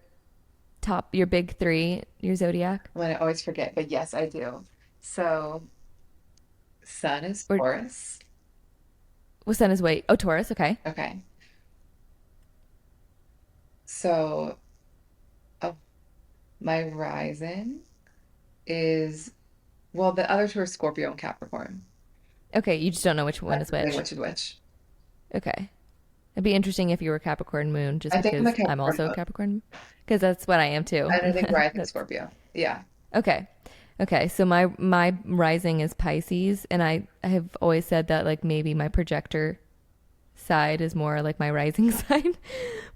big three, your zodiac? When I always forget, but yes, I do. So sun is Or Taurus. what's on his way? Oh, Taurus. Okay. Okay. So oh, my rising is, well, the other two are Scorpio and Capricorn. Okay. You just don't know which one I'm is forgetting which. which is which. Okay. It'd be interesting if you were Capricorn moon, just I think I'm a because I'm Capricorn also moon, Capricorn, because that's what I am too. and I think rising That's Scorpio. Yeah, okay. Okay. So my rising is Pisces, and I have always said that like maybe my projector side is more like my rising side,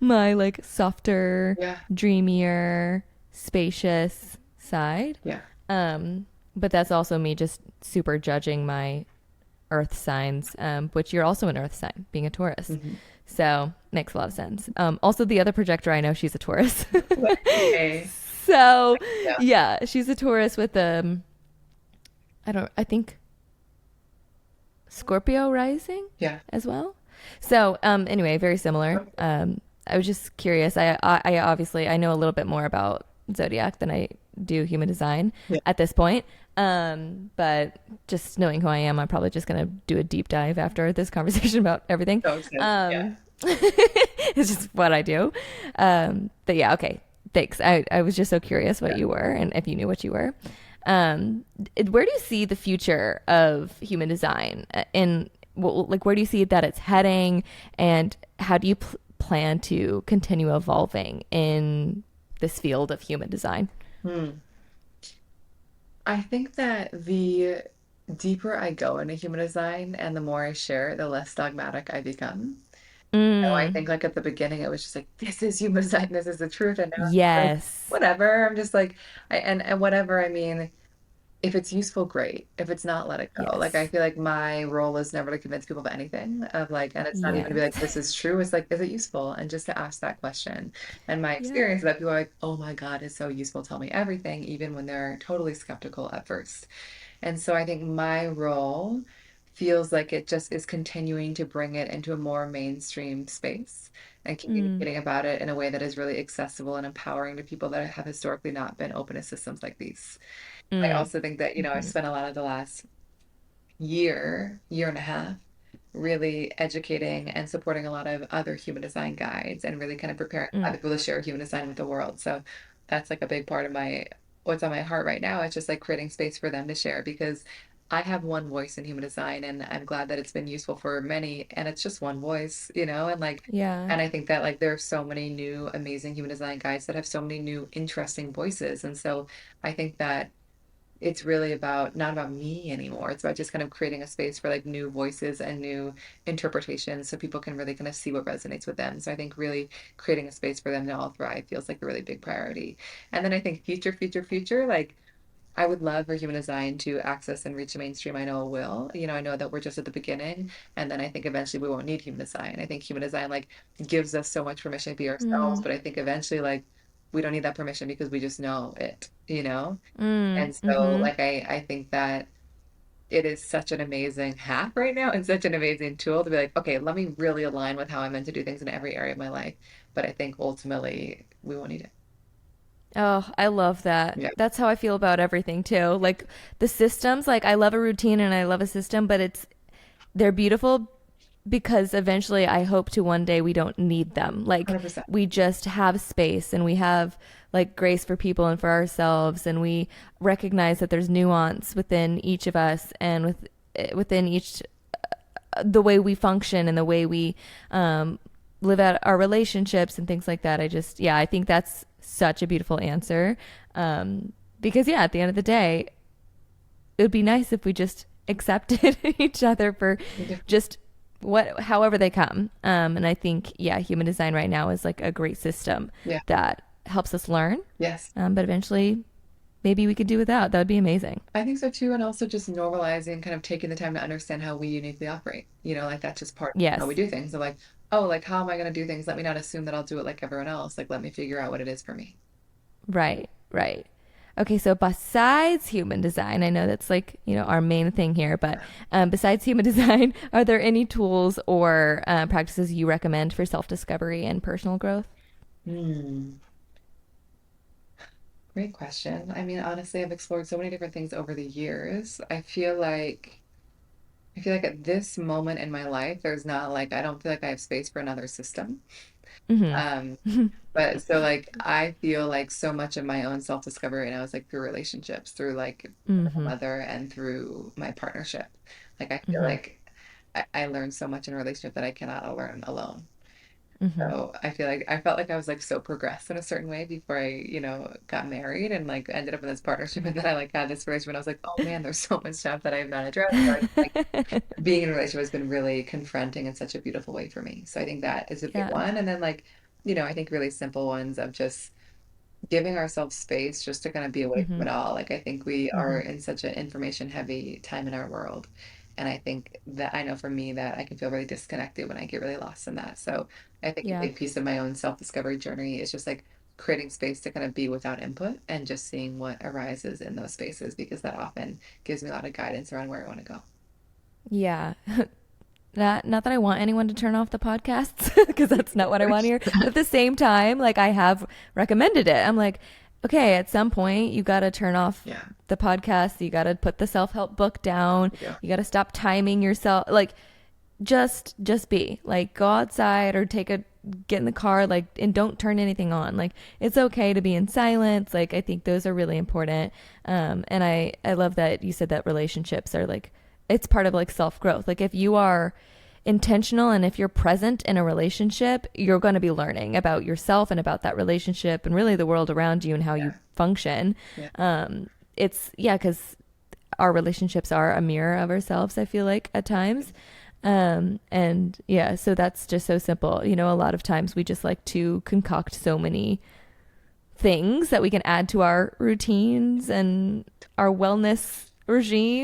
my like softer, yeah, dreamier, spacious side. yeah, But that's also me just super judging my earth signs, which you're also an earth sign, being a Taurus. hmm So makes a lot of sense. Also, the other projector I know, she's a Taurus. Hey, So yeah, yeah, she's a Taurus with I think Scorpio rising yeah. as well. So anyway, very similar. I was just curious. I obviously I know a little bit more about zodiac than I do human design Yeah. at this point. But just knowing who I am, I'm probably just gonna do a deep dive after this conversation about everything. So excited. Yeah. Um, it's just what I do. But yeah, okay. Thanks. I was just so curious what Yeah. you were and if you knew what you were. Where do you see the future of human design in well, like where do you see that it's heading, and how do you plan to continue evolving in this field of human design? Hmm. I think that the deeper I go into human design and the more I share, the less dogmatic I become. So I Mm, think like at the beginning, it was just like, this is human design, this is the truth. And now I'm like, yes. whatever. I'm just like, and whatever, I mean, if it's useful, great. If it's not, let it go. Like I Yes. feel like my role is never to convince people of anything of like, and it's not even to be Yes. like, this is true. It's like, is it useful? And just to ask that question. And my Yeah. experience is that people are like, oh my God, it's so useful. Tell me everything, even when they're totally skeptical at first. And so I think my role feels like it just is continuing to bring it into a more mainstream space and Mm. communicating about it in a way that is really accessible and empowering to people that have historically not been open to systems like these. I Mm. also think that, I've Hmm. spent a lot of the last year and a half, really educating and supporting a lot of other human design guides and really kind of preparing Mm. other people to share human design with the world. So that's like a big part of my what's on my heart right now. It's just like creating space for them to share because I have one voice in human design and I'm glad that it's been useful for many and it's just one voice, and like Yeah. and I think that like there are so many new amazing human design guides that have so many new interesting voices. And so I think that it's really about not about me anymore. It's about just kind of creating a space for like new voices and new interpretations so people can really kind of see what resonates with them. So I think really creating a space for them to all thrive feels like a really big priority. And then I think future, like I would love for human design to access and reach the mainstream. I know it will. I know that we're just at the beginning. And then I think eventually we won't need human design. I think human design like gives us so much permission to be ourselves, Mm. but I think eventually like we don't need that permission because we just know it. Mm. And so, Mm-hmm. like, I think that it is such an amazing hack right now and such an amazing tool to be like, okay, let me really align with how I'm meant to do things in every area of my life. But I think ultimately we won't need it. Oh, I love that. Yeah, That's how I feel about everything too. Like the systems, like I love a routine and I love a system, but they're beautiful because eventually I hope to one day we don't need them. Like 100%. we just have space and we have like grace for people and for ourselves and we recognize that there's nuance within each of us and within each the way we function and the way we live out our relationships and things like that. Yeah, I think that's such a beautiful answer. Because, yeah, at the end of the day, it would be nice if we just accepted each other for Yeah. just however they come. And I think, yeah, human design right now is like a great system Yeah. that helps us learn. Yes. But eventually, maybe we could do without. That would be amazing. I think so too. And also just normalizing, kind of taking the time to understand how we uniquely operate. Like that's just part of how we Yes. do things. So, like, oh, like, how am I going to do things? Let me not assume that I'll do it like everyone else. Like, let me figure out what it is for me. Right, right. Okay, so besides human design, I know that's like, our main thing here, but besides human design, are there any tools or practices you recommend for self discovery and personal growth? Hmm. Great question. I mean, honestly, I've explored so many different things over the years. I feel like at this moment in my life, there's not like I don't feel like I have space for another system. Um, Mm-hmm. but so like I feel like so much of my own self-discovery and I was like through relationships, through like my Mm-hmm. mother and through my partnership. Like I feel Mm-hmm. like I learned so much in a relationship that I cannot learn alone. Mm-hmm. So I feel like I felt like I was like so progressed in a certain way before I got married and like ended up in this partnership. And then I like had this relationship and I was like, oh man, there's so much stuff that I have not addressed. Like being in a relationship has been really confronting in such a beautiful way for me. So I think that is a big Yeah. one. And then like, I think really simple ones of just giving ourselves space just to kind of be away Mm-hmm. from it all. Like I think we are Mm-hmm. in such an information heavy time in our world. And I think that I know for me that I can feel really disconnected when I get really lost in that. So I think a Yeah. big piece of my own self-discovery journey is just like creating space to kind of be without input and just seeing what arises in those spaces because that often gives me a lot of guidance around where I want to go. Yeah. Not that I want anyone to turn off the podcasts because that's not what I want to hear. But at the same time, like I have recommended it. I'm like, okay, at some point you got to turn off Yeah. the podcast. You got to put the self-help book down. Yeah. You got to stop timing yourself. Like just be like go outside or get in the car like and don't turn anything on. Like it's okay to be in silence. Like I think those are really important. And I love that you said that relationships are like it's part of like self-growth. Like if you are intentional and if you're present in a relationship, you're going to be learning about yourself and about that relationship and really the world around you and how you Yeah. function. Yeah. It's yeah, because our relationships are a mirror of ourselves, I feel like at times. And yeah, so that's just so simple. A lot of times we just like to concoct so many things that we can add to our routines and our wellness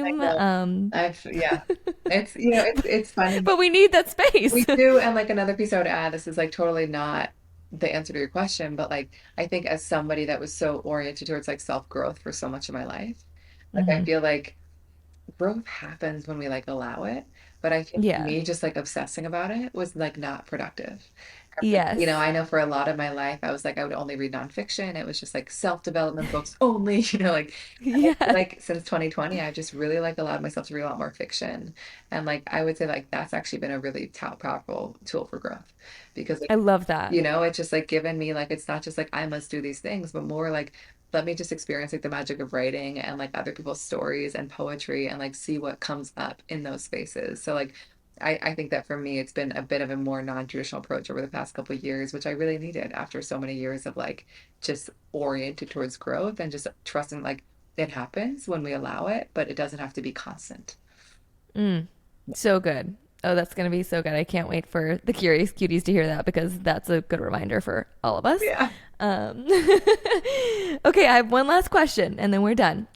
I regime. know. Yeah. It's funny, But but we need that space. we do. And like another piece I would add, this is like totally not the answer to your question, but like I think as somebody that was so oriented towards like self-growth for so much of my life, like I Hmm. feel like growth happens when we like allow it. But I think for Yeah. me, just like obsessing about it was like not productive. Like, Yes. I know for a lot of my life, I was like, I would only read nonfiction. It was just like self-development books only, like, and I feel Yeah. like since 2020, I've just really like allowed myself to read a lot more fiction. And like, I would say like that's actually been a really powerful tool for growth because I like, love that. it's just like given me like, it's not just like I must do these things, but more like, let me just experience like the magic of writing and like other people's stories and poetry and like see what comes up in those spaces. So like I think that for me, it's been a bit of a more non-traditional approach over the past couple of years, which I really needed after so many years of like just oriented towards growth and just trusting like it happens when we allow it, but it doesn't have to be constant. Mm. So good. Oh, that's going to be so good. I can't wait for the curious cuties to hear that because that's a good reminder for all of us. Yeah. Um, okay, I have one last question and then we're done.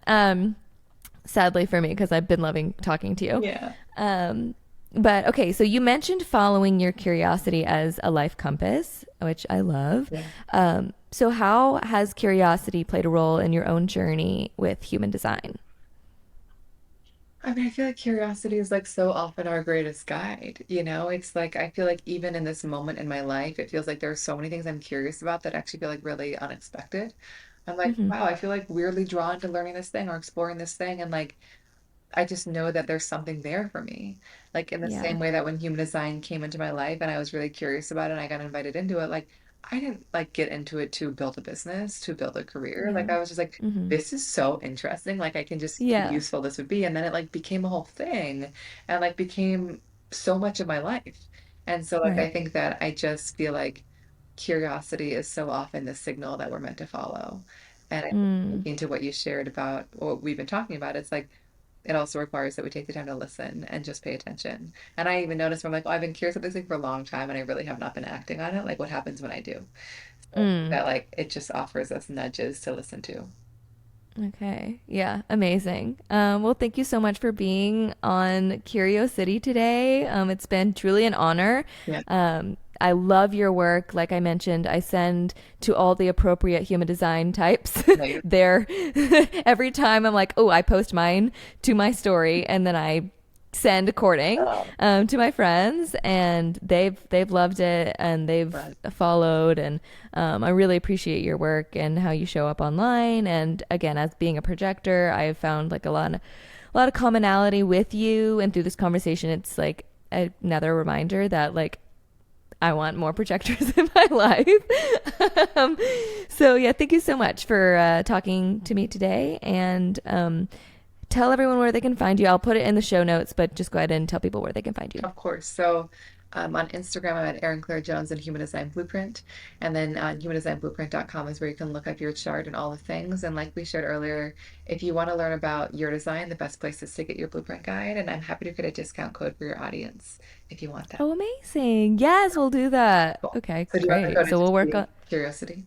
Sadly for me, because I've been loving talking to you. Yeah. Um, but okay, so you mentioned following your curiosity as a life compass, which I love. Yeah. So, how has curiosity played a role in your own journey with human design? I mean, I feel like curiosity is like so often our greatest guide. It's like I feel like even in this moment in my life, it feels like there are so many things I'm curious about that actually feel like really unexpected. I'm like, Hmm. wow, I feel like weirdly drawn to learning this thing or exploring this thing. And like, I just know that there's something there for me. Like in the Yeah. same way that when human design came into my life and I was really curious about it and I got invited into it, like I didn't like get into it to build a business, to build a career. Like Yeah. I was just like, Hmm. this is so interesting. Like I can just see how Yeah. useful this would be. And then it like became a whole thing and like became so much of my life. And so like I Right. think that I just feel like curiosity is so often the signal that we're meant to follow. And I think Mm. speaking to what you shared about what we've been talking about, it's like it also requires that we take the time to listen and just pay attention. And I even noticed from like, oh, I've been curious about this thing for a long time and I really have not been acting on it. Like, what happens when I do? So Mm. that like it just offers us nudges to listen to. Okay. Yeah. Amazing. Well, thank you so much for being on Curiosity today. It's been truly an honor. Yeah. I love your work. Like I mentioned, I send to all the appropriate human design types. No, you're There, every time I'm like, oh, I post mine to my story, and then I send according oh, to my friends, and they've loved it and they've but followed, and I really appreciate your work and how you show up online. And again, as being a projector, I have found like a lot of commonality with you, and through this conversation, it's like another reminder that like I want more projectors in my life. So yeah, thank you so much for talking to me today, and tell everyone where they can find you. I'll put it in the show notes, but just go ahead and tell people where they can find you. of course. So on Instagram, I'm at Erin Claire Jones and Human Design Blueprint. And then on humandesignblueprint.com is where you can look up your chart and all the things. And like we shared earlier, if you want to learn about your design, the best place is to get your blueprint guide. And I'm happy to create a discount code for your audience if you want that. Oh, amazing. Yes, we'll do that. Cool. Okay, So do you want the great. code to So we'll just work on be curiosity?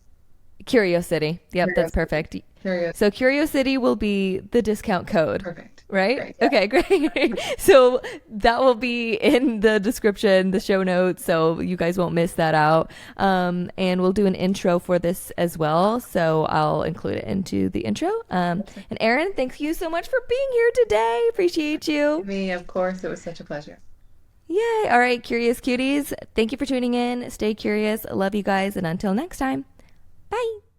Curiosity. Yep, that's Curiosity. perfect. Curiosity. So Curiosity will be the discount code, Perfect. right? Great. Yeah. Okay, great. So that will be in the description, the show notes, so you guys won't miss that out. And we'll do an intro for this as well, so I'll include it into the intro. And Erin, thank you so much for being here today. Appreciate you. Me, of course. It was such a pleasure. Yay. All right, curious cuties. Thank you for tuning in. Stay curious. Love you guys. And until next time, bye.